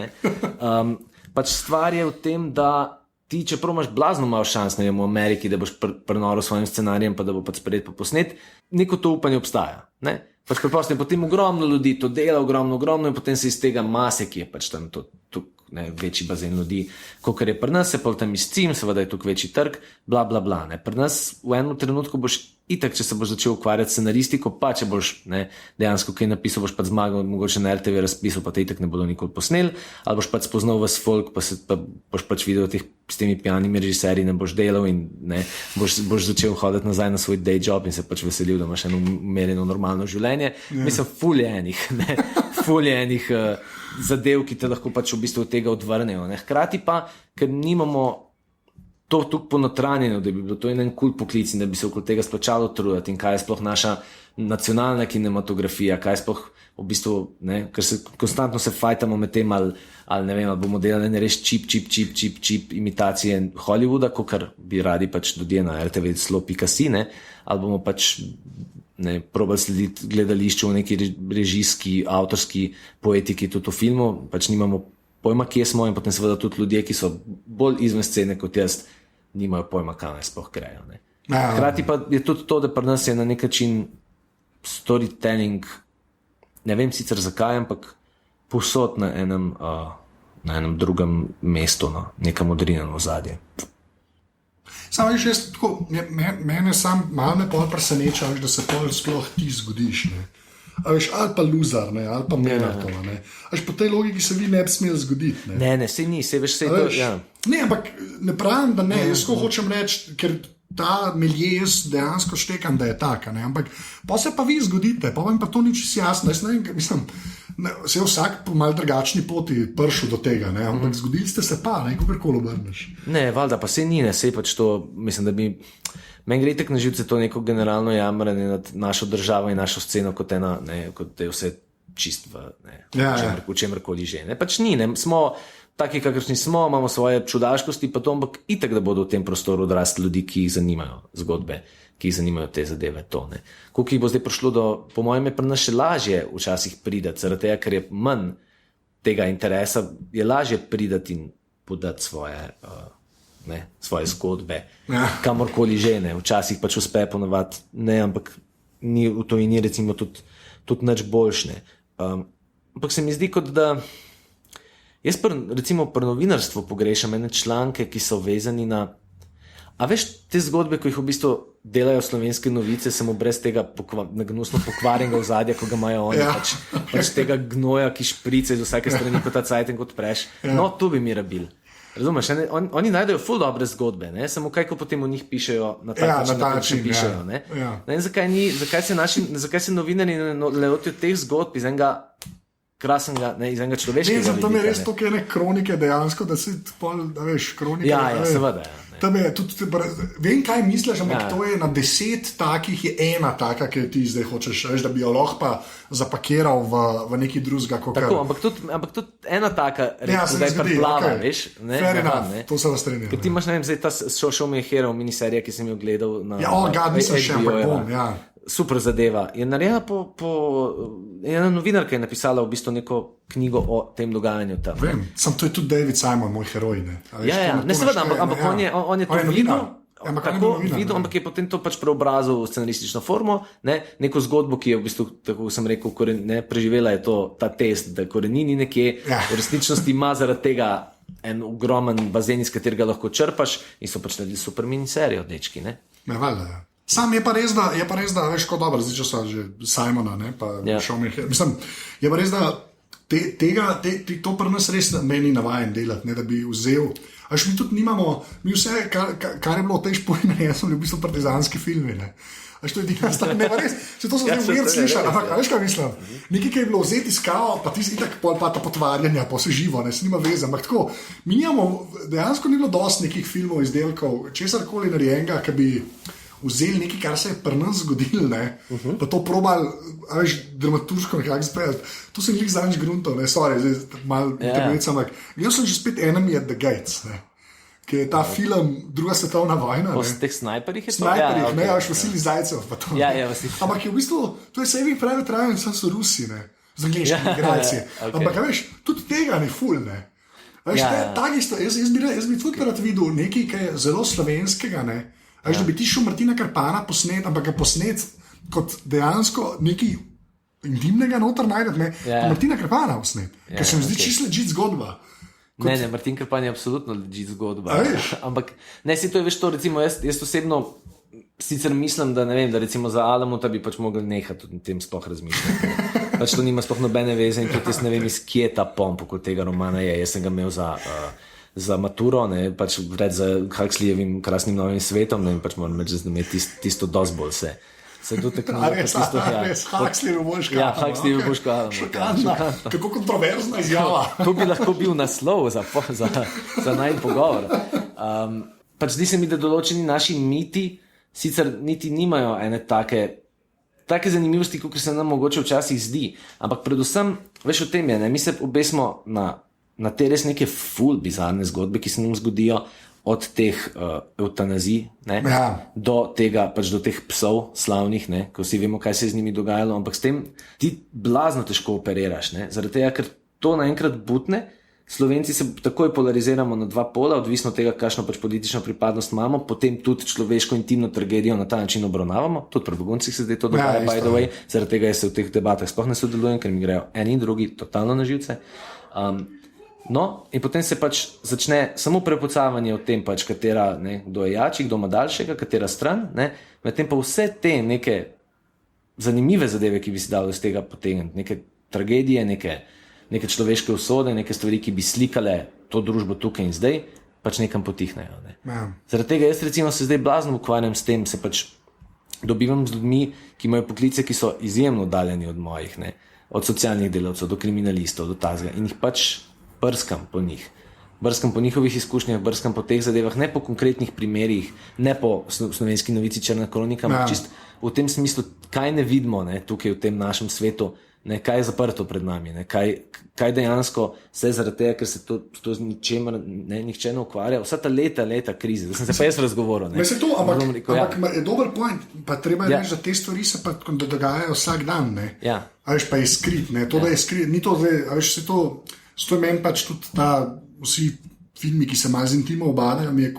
pač stvar je v tem, da ti, čeprav imaš blazno malo šans, v Ameriki, da boš prenoril svojim scenarijem, pa da bo pač sprejet pa posnet, neko to upanje obstaja, pač preprosto je potem ogromno ljudi to dela, ogromno in potem se iz tega mase, ki je pač tam večji bazen ljudi, kakor je pri nas, se pa tam izcim, seveda je tukaj večji trg, bla, bla, bla, pri nas v enem trenutku boš itak, če se boš začel ukvarjati scenaristiko, pa če boš dejansko kaj napisal, boš pa zmagal, mogoče na RTV razpisal, pa te itak ne bodo nikoli posnel, ali boš pač spoznal vas folk, pa boš pač videl s temi pijanimi režiserji, ne boš delal in boš začel hoditi nazaj na svoj day job in se pač veselil, da imaš eno umerjeno normalno življenje. Mislim, ful je enih zadev, ki te lahko pač v bistvu od tega odvrnejo. Hkrati pa, ker nimamo to tukaj ponotranjeno, da bi bilo to en kul poklic in da bi se okoli tega splačalo truditi in kaj je sploh naša nacionalna kinematografija, kaj je sploh v bistvu, ker se konstantno se fajtamo med tem, ali ne vem, ali bomo delali ne res čip imitacije Hollywooda, kakor bi radi pač ljudje na RTV slo.si, ali bomo pač probali slediti gledališču v neki režijski, avtorski poetiki tudi v filmu, pač nimamo pojma, kje smo, in potem seveda tudi ljudje, ki so bolj izven scene kot jaz, nimajo pojma, kaj naj sploh grejo. Hkrati pa je tudi to, da pri nas je na nek način storytelling, ne vem sicer zakaj, ampak povsod na enem drugem mestu, neka modrinjeno ozadje. Samo veš, jaz tako, mene sam malo me pol preseneča, da se pol sploh ti zgodiš. ali pa loser, ne, ali pa mentor. Po tej logiki se vi ne bi smeli zgoditi. Ne, sej ni, sej veš, sej to. Ja. Ne, ampak ne pravim, da ne, jaz hočem reči, ker ta milje jaz dejansko štekam, da je taka, ne, ampak pa se pa vi zgodite, pa vam pa to ni čisto jasno. Jaz ne vem, mislim, se je vsak po mal drugačni poti prišel do tega, ne, ampak zgodili ste se pa, ne, kakorkoli obrneš. Ne, valjda, pa sej ni, ne, sej pač to, mislim, da bi. Meni gre tek na živce to neko generalno jamranje nad našo državo in našo sceno kot ena, ne, kot je vse čist v čemerkoli že. Ne, pač ni, ne, smo taki, kakršni smo, imamo svoje čudaškosti, pa to, ampak itak, da bodo v tem prostoru odrasli ljudi, ki jih zanimajo zgodbe, ki jih zanimajo te zadeve, to, ne. Koliko jih bo zdaj prišlo do, po mojem je pri nas še lažje včasih pridati, zaradi tega, ker je manj tega interesa, je lažje pridati in podati svoje zgodbe, kamorkoli že, ne, včasih pač uspe ponovati, ne, ampak ni v to in ni recimo tudi nič boljšne. Ampak se mi zdi, kot da jaz recimo pri novinarstvu pogrešam ene članke, ki so vezani na, a veš, te zgodbe, ko jih v bistvu delajo slovenske novice, samo brez tega gnusno pokvarjenega ozadja, ko ga imajo oni, pač tega gnoja, ki šprice z vsake strani kot ta cajt in kot preš. No, to bi mi rabili. Razumeš, oni najdejo ful dobre zgodbe, ne? Samo kaj, ko potem o njih pišejo na tak način, pišejo. Ne? Ne, zakaj se novinarji ne lotijo teh zgodb iz enega krasnega, ne, iz enega človeškega vidika. Ne, zato mi je res to, ker je kronike dejansko, da si pol, da veš, kronike. Ja, seveda, ja. Vem, kaj misliš, ampak to je na 10 takih, je ena taka, ki ti zdaj hočeš, veš, da bi jo lahko pa zapakiral v neki drugega. Tako, ampak tudi ena taka, da je preplava, okay. Veš. Ne, fair enough, to se vas strinjam. Ker ti imaš, ne vem, zdaj ta Show Me a Hero miniserija, ki sem jo gledal na nisem še, ampak bom, ja. Super zadeva. Je narejena ena novinarka je napisala v bistvu neko knjigo o tem dogajanju tam. Vem, to je tudi David Simon, moj heroj. Ne, ne seveda, ampak on je to videl, ampak je potem to pač preobrazil v scenaristično formo, ne, neko zgodbo, ki je v bistvu, tako sem rekel, preživela je ta test, da korenini nekje, v resničnosti ima zaradi tega en ogromen bazen, iz katerega lahko črpaš in so pač naredili super miniserijo, dečki, ne. Ja, valjda, ja. Sam je pa res, da veš, kot dobro, zdaj, če so že Simona, ne, pa Show Me a Hero. Mislim, je pa res, da to pri nas res meni navajen delati, ne, da bi vzel. Až mi tudi nimamo, mi vse, kar je bilo v tej špojni, jaz sem v bistvu partizanski filmi, ne. Až to je edina, ne, pa res, se to so zdaj uvijed slišali, ampak, veš, kaj mislim? Nekaj, ki je bilo vzeti iz kao, pa tisti itak pol pa ta potvarjanja, pa vse živo, ne, se nima veze, ampak tako, mi nimamo, dejansko ni bilo dosti nekih filmov, izdelkov, česarkoli narejenega, ki bi vzeli nekaj, kar se je pri nas zgodilo, pa to probali, veš, dramaturško nekako speljati. To sem jih zadnjič gruntov, ne, sorry, zdaj malo intervencija, ampak jaz sem že spet Enemy at the Gates, ne, ki je ta film Druga svetovna vojna. O teh snajperjih je to? Snajperjih, ne, veš, Vasilij Zajcev, pa to. Ampak je v bistvu, to je Saving Private Ryan, sam so Rusi, ne, z angliškimi igralci. Ampak, veš, tudi tega ni ful, ne. Veš, jaz bi tudi rad videl nekaj, ki je zelo slovenskega, ne. Veš, da bi ti šel Martina Krpana posnet, ampak ga posnet kot dejansko nekaj intimnega noter najdete, ne, Martina Krpana posnet, ker se mi zdi čisto legit zgodba. Ne, Martin Krpan je absolutno legit zgodba. Ampak, ne, si to je, veš, to recimo, jaz osebno sicer mislim, da ne vem, da recimo za Alamuta bi pač mogli nehati o tem sploh razmišljati. Pač to nima sploh nobene veze in tudi jaz ne vem, iz kje ta pomp, kot tega romana je. Jaz sem ga imel za maturo, ne, pač vred za Huxleyjevim krasnim novim svetom, ne, pač moram reči, da me tisto dosti bolj se dotaknilo. Huxleyjev boljška. Ja, Huxleyjev boljška. Šokantna. Kako kontroverzna izjava. To bi lahko bil naslov za najn pogovor. Pač zdi se mi, da določeni naši miti sicer niti nimajo ene take zanimivosti, kot se nam mogoče včasih zdi, ampak predvsem, veš, o tem je, ne, mi se obesmo na te res neke ful bizarne zgodbe, ki se nam zgodijo od teh eutanazij, ne, do tega, pač do teh psov slavnih, ne, ko vsi vemo, kaj se je z njimi dogajalo, ampak s tem ti blazno težko operiraš, ne, zaradi tega, ker to naenkrat butne, Slovenci se takoj polariziramo na dva pola, odvisno od tega, kakšno pač politično pripadnost imamo, potem tudi človeško intimno tragedijo na ta način obravnavamo, tudi pri beguncih se zdaj to dogaja, by the way, zaradi tega se v teh debatah sploh ne sodelujem, ker mi grejo eni in drugi totalno na živce. No, in potem se pač začne samo prepucavanje o tem, pač katera, ne, kdo je jači, kdo ima daljšega, katera stran, ne, medtem pa vse te neke zanimive zadeve, ki bi si dali iz tega potegniti, neke tragedije, neke človeške usode, neke stvari, ki bi slikale to družbo tukaj in zdaj, pač nekam potihnejo. Ne. Ja. Zaradi tega jaz recimo se zdaj blazno ukvarjam s tem, se pač dobivam z ljudmi, ki imajo poklice, ki so izjemno oddaljeni od mojih, ne. Od socialnih delavcev do kriminalistov, do tazga in jih pač brskam po njih. Brskam po njihovih izkušnjah, brskam po teh zadevah, ne po konkretnih primerih, ne po Slovenski novici Črna kronika, ampak čist v tem smislu, kaj ne vidimo, ne, tukaj v tem našem svetu, ne, kaj je zaprto pred nami, ne, kaj dejansko se zaradi tega, ker se to z ničemer nihče ne ukvarja, vsa ta leta krize, da sem se pa jaz razgovoril. Ampak je dober point, pa treba je reči, da te stvari se pa dogajajo vsak dan, ne. Ja. A veš, pa je skrit, ne, to da je skrit, ni to zdaj, a veš, se to meni pač tudi vsi filmi, ki se malo z intimo obadajo, mi je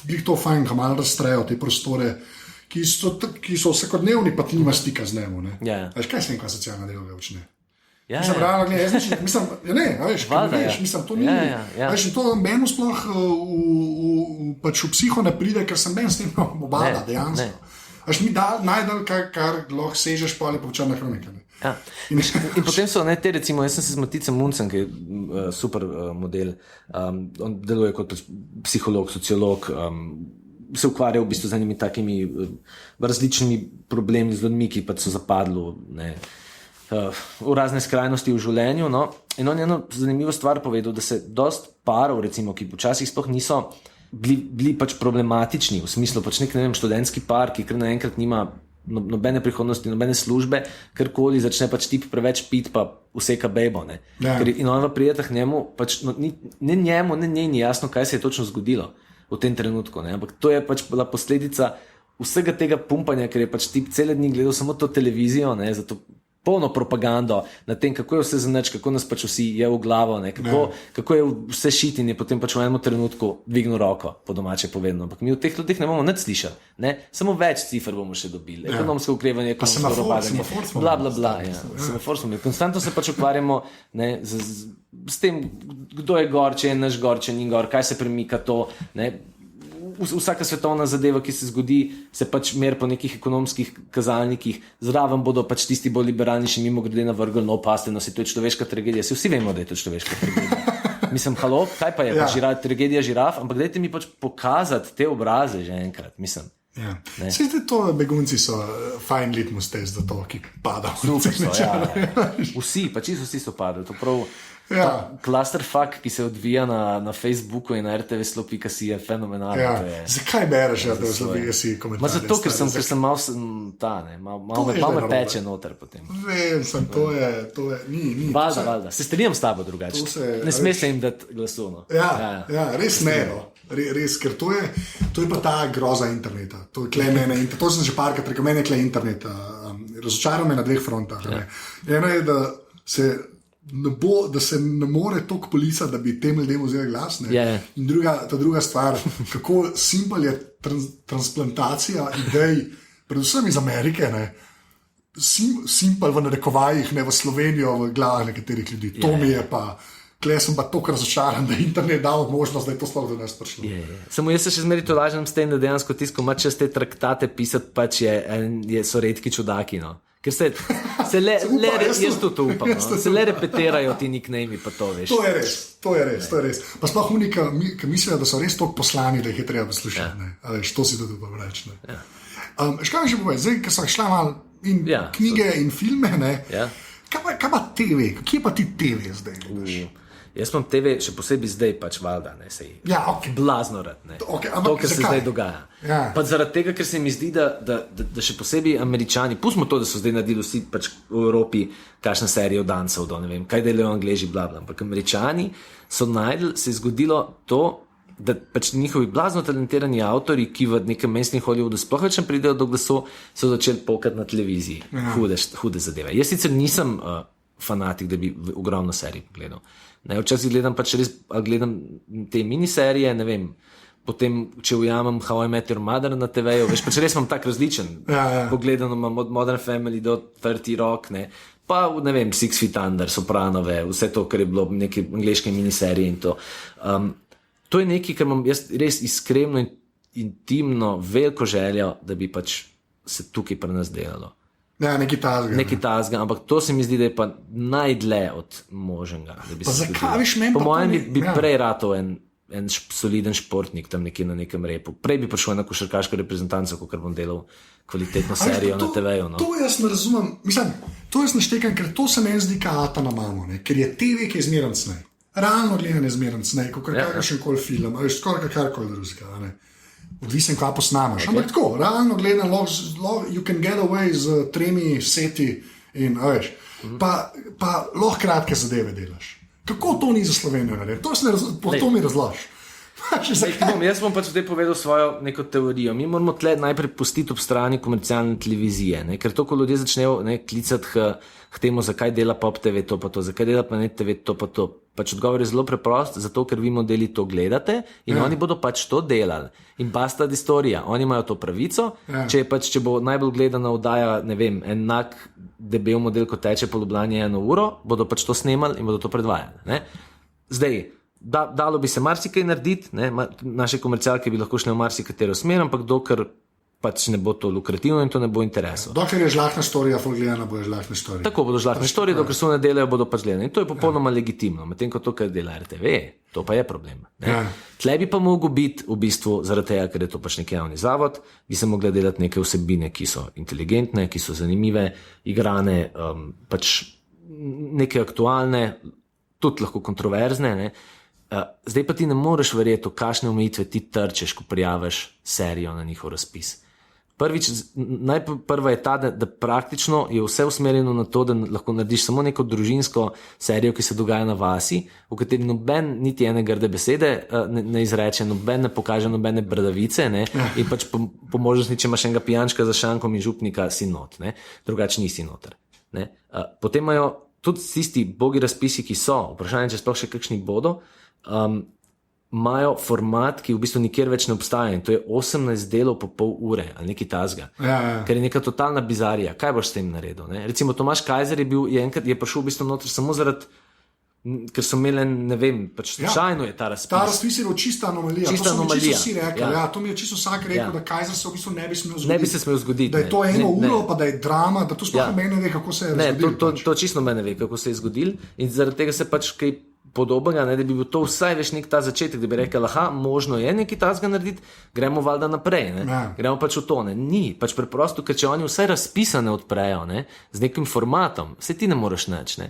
glih to fajn, ko malo razstrejo te prostore, ki so vsakodnevni, pa ti nima stika z njemu. Veš, kaj se nekaj socialna delovga učne? Mislim, to ni. Veš, in to meni sploh pač v psiho ne pride, ker sem meni s tem obada, dejansko. Veš, mi najdel, kar lahko sežeš pa ali pa Črna kronika. Ja. In potem so te, recimo, jaz sem se z Maticem Muncem, ki je super model, on deluje kot psiholog, sociolog, se ukvarja v bistvu z enimi takimi različnimi problemi z ljudmi, ki pač so zapadli v razne skrajnosti v življenju. No? In on je eno zanimivo stvar povedal, da se dost parov, recimo, ki počasih sploh niso bili pač problematični, v smislu pač nek, ne vem, študentski par, ki kar naenkrat nima nobene prihodnosti, nobene službe, karkoli začne pač tip preveč pit, pa vseka bejbo. In on prijeta k njemu, pač, ne njemu, ne njej ni jasno, kaj se je točno zgodilo v tem trenutku. Ne? Ampak to je pač bila posledica vsega tega pumpanja, ker je pač tip cele dni gledal samo to televizijo, ne? Zato polno propagando na tem, kako je vse zanač, kako nas pač vsi je v glavo, ne? Kako je vse šit in je potem pač v enem trenutku dvignil roko, po domače povedano. Ampak mi v teh ljudeh ne bomo nič slišali, ne? Samo več cifr bomo še dobili. Ekonomsko ukrevanje, ekonomsko ropadanje, bla, bla, bla. Konstantno se pač ukvarjamo, ne, s tem, kdo je gor, če je naš gor, če ni gor, kaj se premika to, ne? Vsaka svetovna zadeva, ki se zgodi, se pač mer po nekih ekonomskih kazalnikih, zraven bodo pač tisti bolj liberalni še mimo grede navrgli, no paste, no si to je človeška tragedija, si vsi vemo, da je to človeška tragedija. Mislim, halo, kaj pa je, tragedija žiraf, ampak dajte mi pač pokazati te obraze že enkrat, mislim. Ja. Vse to begunci so fajn litmus test za to, ki pada. Super so, Vsi, pa čisto vsi so padali, to prav. Clusterfuck, ki se odvija na Facebooku in na RTV Slo.si je fenomenalno. Zakaj bereš, da Slo.si komentarje? Zato, ker sem malo me peče noter potem. Vem, to je, ni. Valda, se strinjam s tabo drugače. Ne smeš se jim dati glasovno. Res ne, res, ker to je pa ta groza interneta. To sem že parkrat rekel, meni je kle internet. Razočaral me na dveh frontah. Eno je, da se ne more toliko policati, da bi tem ljudem vzeli glas. In ta druga stvar, kako simpel je transplantacija idej, predvsem iz Amerike, simpel v narekovajih, ne v Slovenijo, v glavah nekaterih ljudi. To mi je pa, kle sem pa toliko razočaran, da internet dal možnost, da je to sploh do nas prišlo. Samo jaz se še zmeri to lažem s tem, da dejansko tisko ima čez te traktate pisati, pač so redki čudaki, no. Ker jaz to upam, no? Se le repetirajo ti nickname, pa to veš. To je res. Pa sploh unika, ki mislijo, da so res toliko poslani, da jih je treba poslušati. To si tudi upam reči. Škaj mi že povej, zdaj, ker so šla malo in knjige in filme, kaj pa TV? Kje pa ti TV zdaj? Jaz imam TV še posebej zdaj pač valda, blazno rad, to, kar se zdaj dogaja. Pa zaradi tega, ker se mi zdi, da še posebej Američani, pustimo to, da so zdaj naredili vsi pač v Evropi kakšna serija dancev, ne vem, kaj delajo Angleži, bla, bla, ampak Američani so najdli, se je zgodilo to, da pač njihovi blazno talentirani avtori, ki v nekem mestnem Hollywoodu sploh več ne pridejo do glasu, so začeli pokati na televiziji. Hude zadeve. Jaz sicer nisem fanatik, da bi ogromno serij pogledal. Včasih gledam pač res, gledam te miniserije, ne vem, potem, če ujamem How I Met Your Mother na TV-ju, veš, pač res imam tak različen. Pogledano imam od Modern Family do 30 Rock, pa, ne vem, Six Feet Under, Sopranove, vse to, kar je bilo neke angleške miniserije in to. To je nekaj, kar imam jaz res iskreno in intimno veliko željo, da bi pač se tukaj pri nas delalo. Ja, nekaj tazga. Ampak to se mi zdi, da je pa najdlje od možnega. Pa zakaj, veš, meni po mojem bi prej ratal en soliden športnik tam nekje na nekem repu. Prej bi prišel na košarkaško reprezentanco, kot bom delal kvalitetno serijo na TV-ju. No. To jaz ne razumem. Mislim, to jaz naštekam, ker to se meni zdi kata na mamo, ne? Ker je TV, ki je zmeren snej. Realno gledanje je zmeren snej, kot kakšen koli film, ali skoraj karkoli drugega. Odvisen, kaj posnamaš. Ampak tako, realno gledanje, you can get away z 3 seti in, veš, pa lahko kratke zadeve delaš. Kako to ni za Slovenijo narediti? To mi razložiš. Jaz bom pač zdaj povedal svojo neko teorijo. Mi moramo tle najprej pustiti ob strani komercialne televizije, ne? Ker to, ko ljudje začnejo klicati k temu, zakaj dela Pop TV to pa to, zakaj dela Planet TV to pa to. Pač odgovor je zelo preprost, zato ker vi modeli to gledate in oni bodo pač to delali. In basta istorija, oni imajo to pravico, če bo najbolj gledana oddaja, ne vem, enak debel model, ko teče po Ljubljani 1 uro, bodo pač to snemali in bodo to predvajali. Ne? Zdaj, dalo bi se marsikaj narediti, ne? Naše komercialke bi lahko šle v marsikatero smer, ampak dokler pač ne bo to lukrativno in to ne bo interesov. Dokler je žlahtna storija, gledana bo žlahtna storija. Tako bodo žlahtne storije, dokler so ne delajo, bodo pač gledane. In to je popolnoma legitimno, medtem ko to, kar dela RTV, to pa je problem. Tle bi pa mogel biti v bistvu, zaradi tega, ker je to pač nek javni zavod, bi se mogli delati neke vsebine, ki so inteligentne, ki so zanimive, igrane, pač neke aktualne, tudi lahko kontroverzne, ne. Zdaj pa ti ne moreš verjeti, v kakšne omejitve ti trčeš, ko prijaviš serijo na njihov razpis. Prva je ta, da praktično je vse usmerjeno na to, da lahko narediš samo neko družinsko serijo, ki se dogaja na vasi, v kateri noben niti ene grde besede ne izreče, noben ne pokaže nobene bradavice, ne? In pač po možnosti, če imaš enega pijančka za šankom in župnika, si not, ne? Drugače nisi noter. Ne? Potem imajo tudi tisti bogi razpisi, ki so, vprašanje, če sploh še kakšni bodo, imajo format, ki v bistvu nikjer več ne obstaja in to je 18 delov po pol ure ali nekaj tazga, ker je neka totalna bizarija. Kaj boš s tem naredil? Ne? Recimo Tomaž Kajzer je prišel v bistvu noter samo zaradi, ker so imeli, ne vem, pač slučajno je ta razpis. Ta razpis je čista anomalija. Čista anomalija. Vsi rekli, to mi je čisto vsak rekel, da Kajzer se v bistvu ne bi smel zgoditi. Ne bi se smel zgoditi. Da je to eno uro, pa da je drama, da to sploh mene ne ve, kako se je zgodilo. To čisto mene ve, kako se je zgodilo in zaradi tega se pač kaj podobnega, da bi bil to vsaj veš nek ta začetek, da bi rekel, možno je nekaj tazga narediti, gremo valjda naprej, ne? Gremo pač v to, ne? Ni, pač preprosto, ker če oni vsaj razpisane odprejo, ne? Z nekim formatom, se ti ne moreš nič, ne?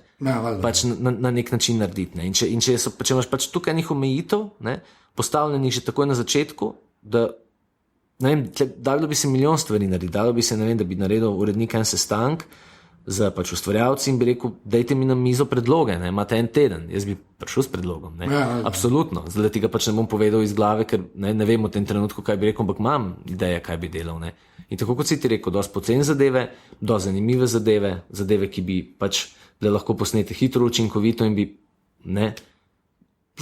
Pač na nek način narediti, ne? In če imaš pač tukaj njih omejitev, ne? Postavljenih že takoj na začetku, da ne vem, dalo bi se milijon stvari narediti, dalo bi se, ne vem, da bi naredil urednik en sestank za pač ustvarjalci in bi rekel, dajte mi na mizo predloge, ne, imate en teden, jaz bi prišel s predlogom, ne, absolutno, zdaj ti ga pač ne bom povedal iz glave, ker ne vem v tem trenutku, kaj bi rekel, ampak imam ideje, kaj bi delal, ne, in tako kot si ti rekel, dosti poceni zadeve, dosti zanimive zadeve, ki bi pač bile lahko posnete hitro, učinkovito in bi, ne,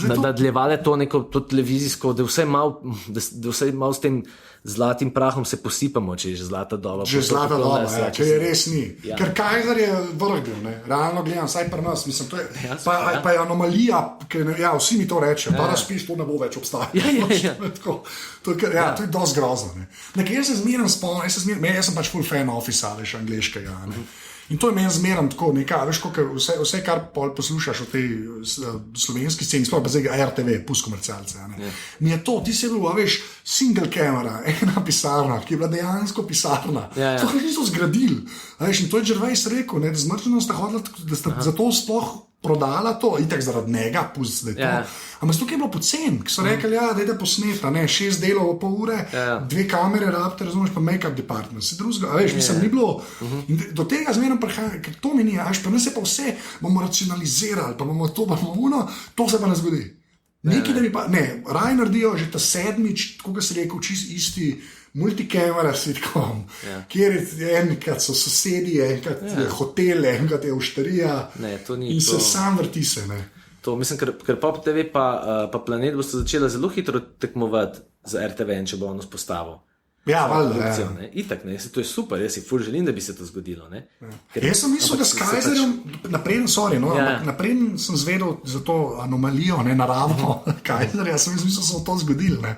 nadaljevale to neko to televizijsko, da vse malo s tem zlatim prahom se posipamo, če je že zlata doba. Že zlata doba, če je res ni. Ker Kajzer je vrh bil, ne, realno gledam, saj pri nas, mislim, to je, pa je anomalija, ker vsi mi to rečejo, pa razpis to ne bo več obstajal. To je dosti grozno, ne. Nekaj jaz se zmerno spomnim, jaz sem pač full fan Office-a, veš, angleškega, ne. In to je meni zmerno tako, veš, vse, kar poslušaš o tej slovenski sceni, sploh pa zdaj RTV, pust komercialce, mi je to, ti si bil, veš, single camera, ena pisarna, ki je bila dejansko pisarna. To niso zgradili. Veš, in to je Gervais rekel, da zmrtveno sta hodila, da sta zato sploh prodala to, itak zaradi njega, pust, da je to. Ampak tukaj je bilo pocen, ki so rekli, dajte posneta, 6 delov pol ure, 2 kamere rabite, razumeš, pa make-up department, se drugega, veš, mislim, ni bilo. Do tega zmerno prihaja, ker to mi ni, veš, pa nas je pa vse, bomo racionalizirali, pa bomo to, pa bomo ono, to se pa ne zgodi. Nekaj, da bi pa, raj naredijo že ta 7, tako si rekel, čist isti multikamera sitcom, kjer je enkrat so sosedi, enkrat je hotel, enkrat je oštarija in se sam vrti se, ne. To mislim, ker Pop TV pa Planet boste začela zelo hitro tekmovati za RTV, če bo ono spostavil. Ja, valjda, Itak, ne, to je super, jaz si ful želim, da bi se to zgodilo, ne. Jaz sem mislil, da s Kajzerjem, napreden sem zvedel za to anomalijo, ne, naravno Kajzerja, sem mislil, da se bo to zgodilo, ne.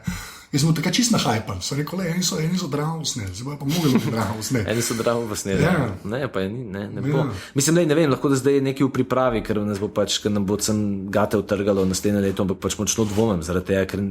Jaz sem takrat čist nahajpan, so rekli, eni so dramo sneli, zdaj pa mogli biti dramo sneli. Eni so dramo sneli, ne, pa je ni, ne bo. Mislim, ne vem, lahko da zdaj je nekaj v pripravi, ker nas bo pač, ker nam bo sem gate utrgalo naslednje leto, ampak pač močno dvomim zaradi tega, ker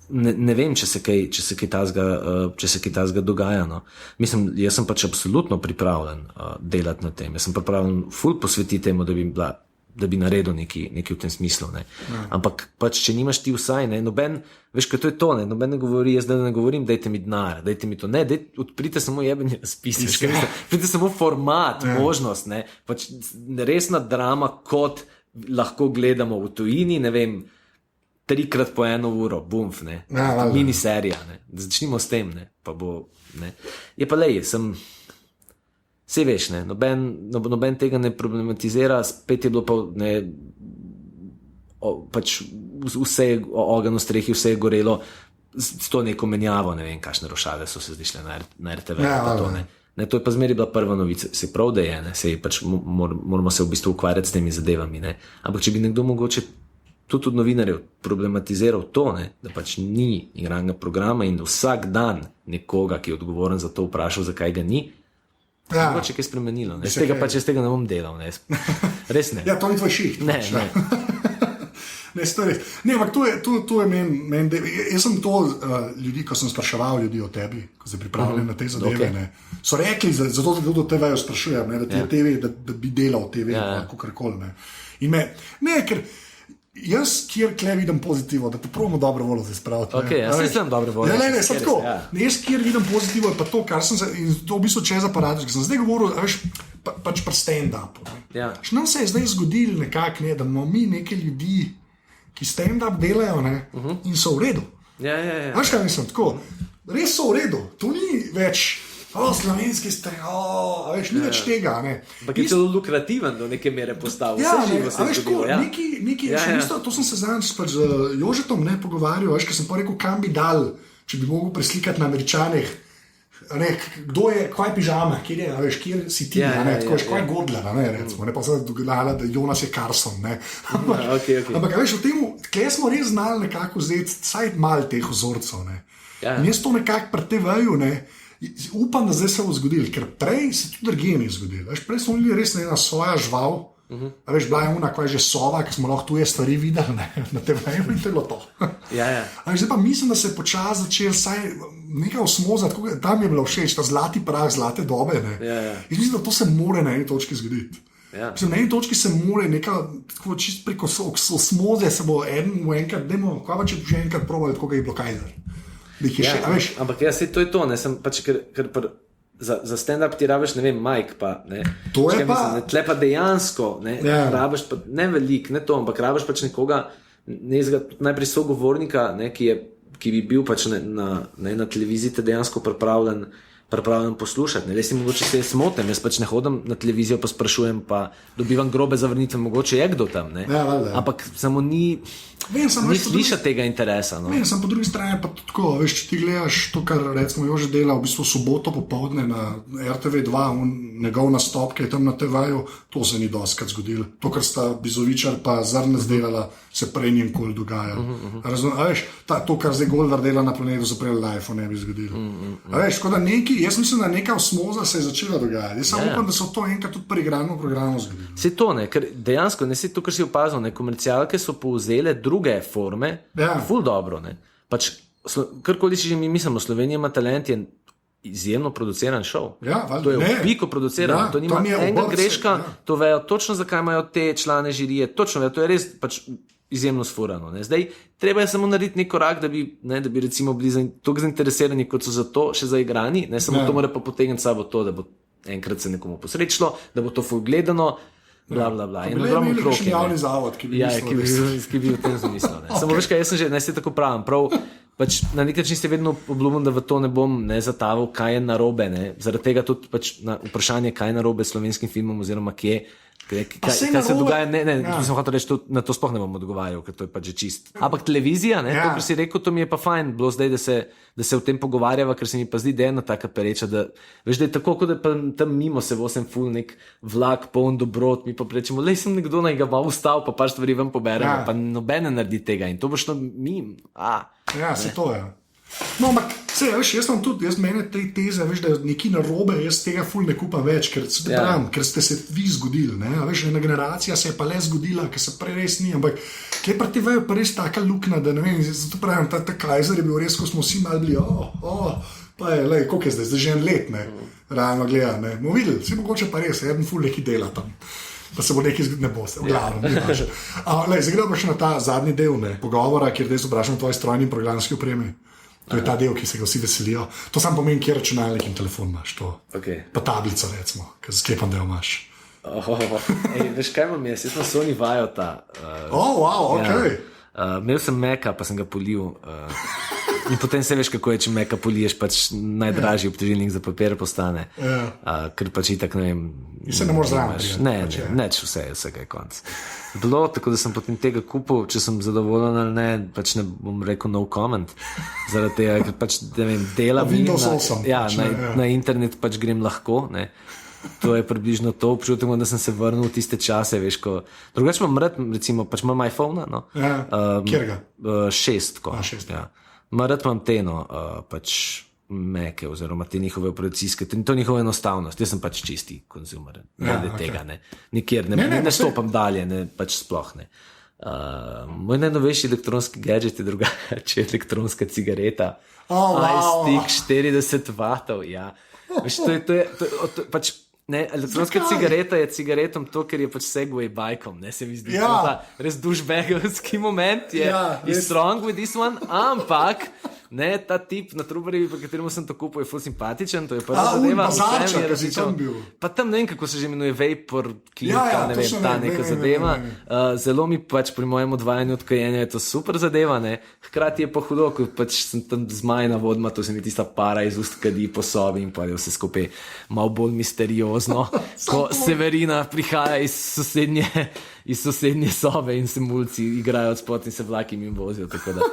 ne vem, če se kaj tazga dogaja. No. Mislim, jaz sem pač absolutno pripravljen delati na tem. Jaz sem pripravljen ful posvetiti temu, da bi naredil nekaj v tem smislu. Ne. Ampak pač, če nimaš ti vsaj, ne, noben, veš, kaj to je to, ne, noben ne govori, jaz da ne govorim, dajte mi denar, dajte mi to, ne, odprite samo jebeni razpis, odprite samo format, možnost, ne, pač resna drama, kot lahko gledamo v tujini, ne vem, 3x po 1 uro, bumf, ne, miniserija, ne, začnimo s tem, ne, pa bo, ne, je pa lej, sej veš, ne, noben tega ne problematizira, spet je bilo pa, ne, pač vse je ogenj v strehi, vse je gorelo, s to neko menjavo, ne vem, kakšne rošade so se zdišle na RTV, pa to, ne. Ne, to je pa zmeri bila prva novica, se prav, da je, ne, sej pač moramo se v bistvu ukvarjati s temi zadevami, ne, ampak če bi nekdo mogoče tudi od novinarjev problematiziral to, ne, da pač ni igranega programa in vsak dan nekoga, ki je odgovoren za to, vprašal, zakaj ga ni, mogoče kaj spremenilo. Ne. Jaz tega ne bom delal. Ne. Res ne. Ja, to ni tvoj šiht. Ne. Ne, ampak to je meni, jaz sem to ljudi, ko sem spraševal ljudi o tebi, ko se pripravljali na te zadeve, ne, so rekli, zato da do TV-jo sprašujem, ne, da ti je TV, da bi delal TV, kakorkoli, ne. In ne, ker jaz, kjer vidim pozitivo, da te probamo dobro voljo zdaj spraviti. Okay, jaz sem dobro voljo. Ne, sem tako. Jaz, kjer vidim pozitivo, je pa to, kar sem se, in to v bistvu čez aparatus, ki sem zdaj govoril, veš, pač pri stand-upu. Ja. Nam se je zdaj zgodilo nekako, ne, da imamo mi nekaj ljudi, ki stand-up delajo, ne, in so v redu. Ja. Veš, kaj mislim, tako, res so v redu. To ni več slovenski veš, ni več tega, ne. Ampak je celo lukrativen do neke mere postavil. Ja, veš, to sem se zadnjič pač z Jožetom ne pogovarjal, veš, ker sem pa rekel, kam bi dal, če bi mogel preslikati na Američanih, ne, kdo je, kaj je pižama, kjer si ti, tako veš, kaj je Godler, ne, recimo, ne, pa se dogajala, da Jonas je Carson, ne. Ampak veš, v temu, tle smo res znali nekako vzeti vsaj malo teh vzorcev, ne. In jaz to nekako pri TV-ju, ne, upam, da zdaj se bo zgodilo, ker prej se tudi drugje ni zgodilo. Prej smo bili res ena svoja žival, veš, bila je ona, kaj je že sova, ki smo lahko tuje stvari videli, ne, na TV-ju in telo to. Zdaj pa mislim, da se je počasi začel vsaj nekaj osmoza, tam je bilo všeč, ta zlati prah, zlate dobe, ne. In mislim, da to se more na eni točki zgoditi. Mislim, na eni točki se more tako čist preko osmoze se bo enkrat, dajmo, kaj pa če že enkrat probali, tako ga je bilo Kajzer. Ampak jaz to je to, ne, sem pač, ker za stand-up ti rabiš, ne vem, Mike pa, ne. To je pa. Tle pa dejansko, ne, rabiš pa, ne velik, ne to, ampak rabiš pač nekoga, najprej sogovornika, ne, ki bi bil pač na televiziji te dejansko pripravljen poslušati. Ne, si mogoče se smotem, jaz pač ne hodim na televizijo, pa sprašujem, pa dobivam grobe zavrnitve, mogoče je kdo tam, ne. Ampak samo ni slišati tega interesa. No. Sem po drugi strani pa tako, veš, če ti gledaš to, kar recimo Jože dela v bistvu soboto popoldne na RTV2, njegov nastop, ki je tam na TV-ju, to se ni dostikrat zgodilo. To, kar sta Bizovičar pa Zrnec delala, se prej ni nikoli dogajalo. Veš, to, kar zdaj Goldar dela na Planetu, se prej live ne bi zgodilo. Veš, tako da jaz mislim, da neka osmoza se je začela dogajati. Jaz samo upam, da so to enkrat tudi pri igranju programu zgodilo. Se to, ne, ker dejansko, ne, se to, kar si opazil, ne, komercialke so povzele druge forme, ful dobro, ne. Pač, karkoli si že mi mislimo, Slovenija ima talent, je izjemno produciran šov. To je v piko produciran, to nima enega greška, to vejo točno, zakaj imajo te člane žirije, točno vejo, to je res pač izjemno sfurano. Ne. Zdaj, treba je samo narediti nek korak, da bi recimo bili toliko zainteresirani, kot so za to še zaigrani, ne samo to mora pa potegniti sabo to, da bo enkrat se nekomu posrečilo, da bo to ful gledano, bla. In ogromno krog je. Javni zavod, ki bi bil v tem zamislil. Samo veš kaj, jaz sem že, naj se tako pravim, prav, pač na nek način ste vedno obljubim, da v to ne bom zatavil, kaj je narobe, ne. Zaradi tega tudi pač na vprašanje, kaj je narobe s slovenskim filmom oziroma kje, kaj se dogaja, sem hotel reči, na to sploh ne bom odgovarjal, ker to je pač že čist. Ampak televizija, ne, to, kar si rekel, to mi je pa fajn bilo zdaj, da se o tem pogovarjava, ker se mi pa zdi, da je ena taka pereča, da veš, da je tako, kot da pa tam mimo se vosem ful nek vlak, poln dobrot, mi pa rečemo, lej sem nekdo naj ga bo ustal, pa par stvari ven poberemo, pa nobene naredi tega in to boš to mi, se to je. No, ampak, veš, jaz imam tudi, mene te teze, veš, da je nekaj narobe, jaz tega ful ne kupam več, ker ste se vi zgodili, ne, veš, ena generacija se je pa le zgodila, ker se prej res ni, ampak kje pa ti vejo pa res taka lukna, da ne vem, zato pravim, ta Kaiser je bil res, ko smo vsi malo bili, pa je, lej, koliko je zdaj že en let, ne, realno gleda, ne, bomo videli, vsi mogoče pa res, eden ful neki dela tam. Pa se bo nekaj zgodilo, ne bo se, v glavnem, ni važno. Zdaj gremo pa še na ta zadnji del, ne, pogovora, kjer zdaj vprašam tvoje strojni in programski opremi. To je ta del, ki se ga vsi veselijo. To sam pomeni, kje računalnik in telefon imaš. Okay. Pa tablico, recimo, ki sklepam, da jo imaš. Veš, kaj imam jaz? Jaz sem Sony Vajota. Wow, ok. Imel sem Maca, pa sem ga polil. In potem se veš, kako je, če Maca poliješ, pač najdražji obtežilnik za papir postane. Ker pač itak, ne vem. In se ne moreš zraven. Neč vsega je konc. Bilo, tako da sem potem tega kupil, če sem zadovoljen ali ne, pač ne bom rekel no comment. Zaradi tega, ker pač, ne vem, delam na internet pač grem lahko, ne. To je približno to, občutek, da sem se vrnil v tiste čase, veš, ko... Drugače imam rad, recimo, pač imam iPhone, no. Kjer ga? 6, ja. Rad imam te, no, pač Mace, oziroma te njihove operacijske, to njihove enostavnost. Jaz sem pač čisti konzumer, tega, ne. Nikjer, ne stopam dalje, ne, pač sploh ne. Moj najnovejši elektronski gadget je drugače, elektronska cigareta. iStick 40 vatov, ja. Veš, to je pač, ne, elektronska cigareta je cigaretom to, ker je pač Segway bajkom, ne, se mi zdi, ta res dušbegovski moment je strong with this one, ampak ne, ta tip na Trubarjevi, po kateremu sem to kupil, je ful simpatičen, to je prva zadeva. Pa tam ne vem, kako se že imenuje Vapor Clip, ne vem, ta neka zadeva. Zelo mi pač pri mojem odvajanju od kajenja je to super zadeva, ne. Hkrati je pa hudo, ko pač sem tam zmajna vodma, to se mi tista para iz ust kadi po sobi in pa je vse skupaj malo bolj misteriozno, ko Severina prihaja iz sosednje sobe in se mulci igrajo od spod in se vlaki jim vozijo, tako da...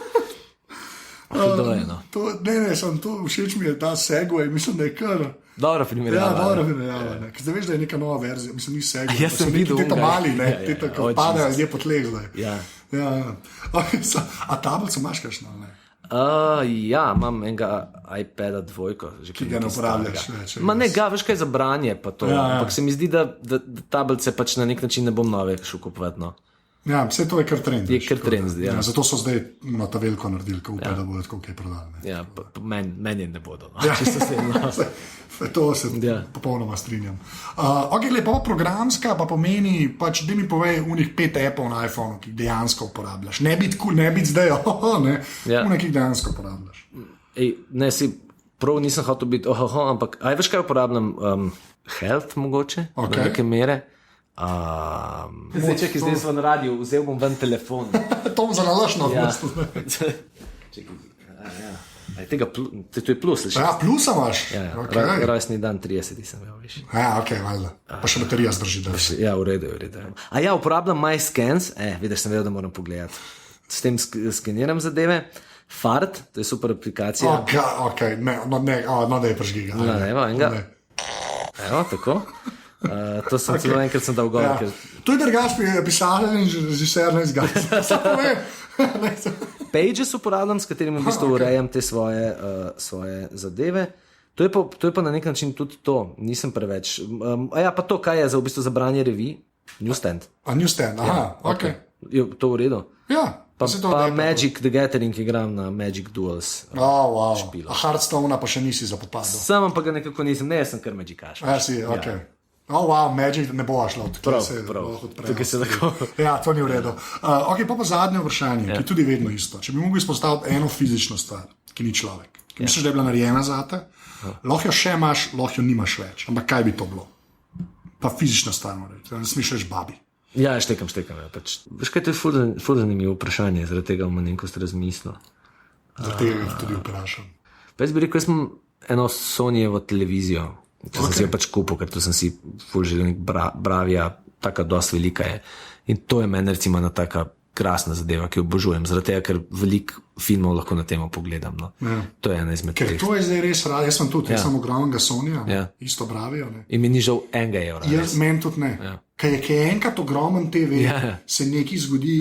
Všeč mi je ta Segway, mislim, da je kar... Dobra primerjava. Ja, dobra primerjava. Zdaj veš, da je neka nova verzija, mislim, ni Segway. Jaz sem videl te mali, ne, te tako padajo ljudje po tleh zdaj. Ja. A tablico imaš kakšno, ne? Ja, imam enega iPada 2, ki ga ne uporabljaš več. Ma ne ga, veš kaj za branje pa to, ampak se mi zdi, da tablice pač na nek način ne bom nove šel kupovati, no. Ja, vse to je kar trend. Je kar trend, ja. Zato so zdaj na ta veliko naredili, ko upajo, da bodo tako kaj prodali. Ja, meni ne bodo, no, če se sedno. To se popolnoma strinjam. Ok, lepo, programska pa pomeni, pač, da mi povej unih 5 appov na iPhonu, ki jih dejansko uporabljaš. Ne biti zdaj, ne, unih, ki jih dejansko uporabljaš. Ne, prav nisem hotel biti, ampak, veš kaj uporabljam? Health mogoče, do neke mere. Če zdaj smo na radiju, vzel bom ven telefon. To bom za nalašno odnosno. To je plus. Plusa imaš? Rojstni dan 30 sem imel, viš. Ok, valjda. Pa še baterija zdrži. Ja, v redu. Uporabljam MyScans, vidiš, sem vedel, da moram pogledati. S tem skeniram zadeve. Fart, to je super aplikacija. Ok, da je prežgi ga. Evo, tako. To sem celo enkrat dal gor. To je drugač pisatelj in režiser, ne izgledaj. Pages uporabljam, s katerimi v bistvu urejam te svoje zadeve. To je pa na nek način tudi to, nisem preveč. Pa to, kaj je v bistvu za branje revij? Newsstand. Newsstand, ok. Je to v redu? Ja. Pa Magic the Gathering igram na Magic Duels. Wow. Hearthstone pa še nisi zapopadal. Sam pa ga nekako nisem, ne, jaz sem kar Magicaš. Si, ok. Magic ne bo šlo. Prav. Tukaj se tako. Ja, to ni v redu. Ok, pa zadnje vprašanje, ki je tudi vedno isto. Če bi mogel izpostaviti eno fizično stvar, ki ni človek, ki misliš, da je bila narejena zate, lahko jo še imaš, lahko jo nimaš več. Ampak kaj bi to bilo? Pa fizična stvar, ne smeš reči babi. Ja, štekam. Veš kaj, to je ful zanimivo vprašanje, zaradi tega v malenkost razmislil. Zaradi tega tudi vprašam. Jaz bi rekel, jaz sem eno Sonyjevo televizijo, sem si jo pač kupil, ker to sem si ful želel, Bravia, taka dosti velika je. In to je meni recimo ena taka krasna zadeva, ki jo obožujem, zaradi tega, ker veliko filmov lahko na temo pogledam. No. To je ena izmed teh. To je zdaj res rad, jaz sem tudi, jaz sem ogromnega Sonyja, isto Bravia. In mi ni žal €1. Jaz meni tudi ne. Kaj je enkrat ogromen TV, se nekaj zgodi,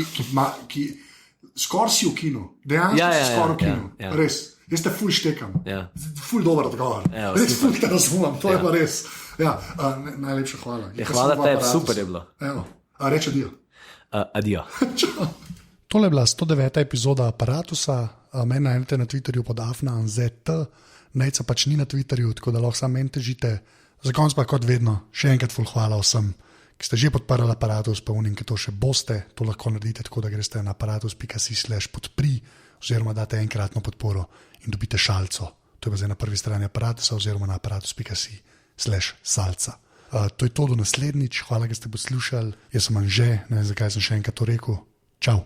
ki skoraj si v kinu. Dejansko si skoraj v kinu. Res. Jaz te ful štekam. Ja. Ful dober odgovor. Evo, Res super. ful te razumem, to je Ja. pa res. Ja, najlepša hvala. Hvala tebi, super je bilo. Evo, reče dio. Adijo. Tole je bila 109. epizoda Aparatusa. Mene najdete na Twitterju pod afna.nzt, Nejca pač ni na Twitterju, tako da lahko samo meni težite. Za konec pa kot vedno, še enkrat ful hvala vsem, ki ste že podprli Aparatus, pa unim, ki to še boste. To lahko naredite tako, da greste na aparatus.si/podpri oziroma date enkratno podporo in dobite šalco. To je pa zdaj na prvi strani Aparatusa oziroma na aparatus.si/salca. To je to do naslednjič. Hvala, da ste poslušali. Jaz sem Anže, ne vem, zakaj sem še enkrat to rekel. Čau.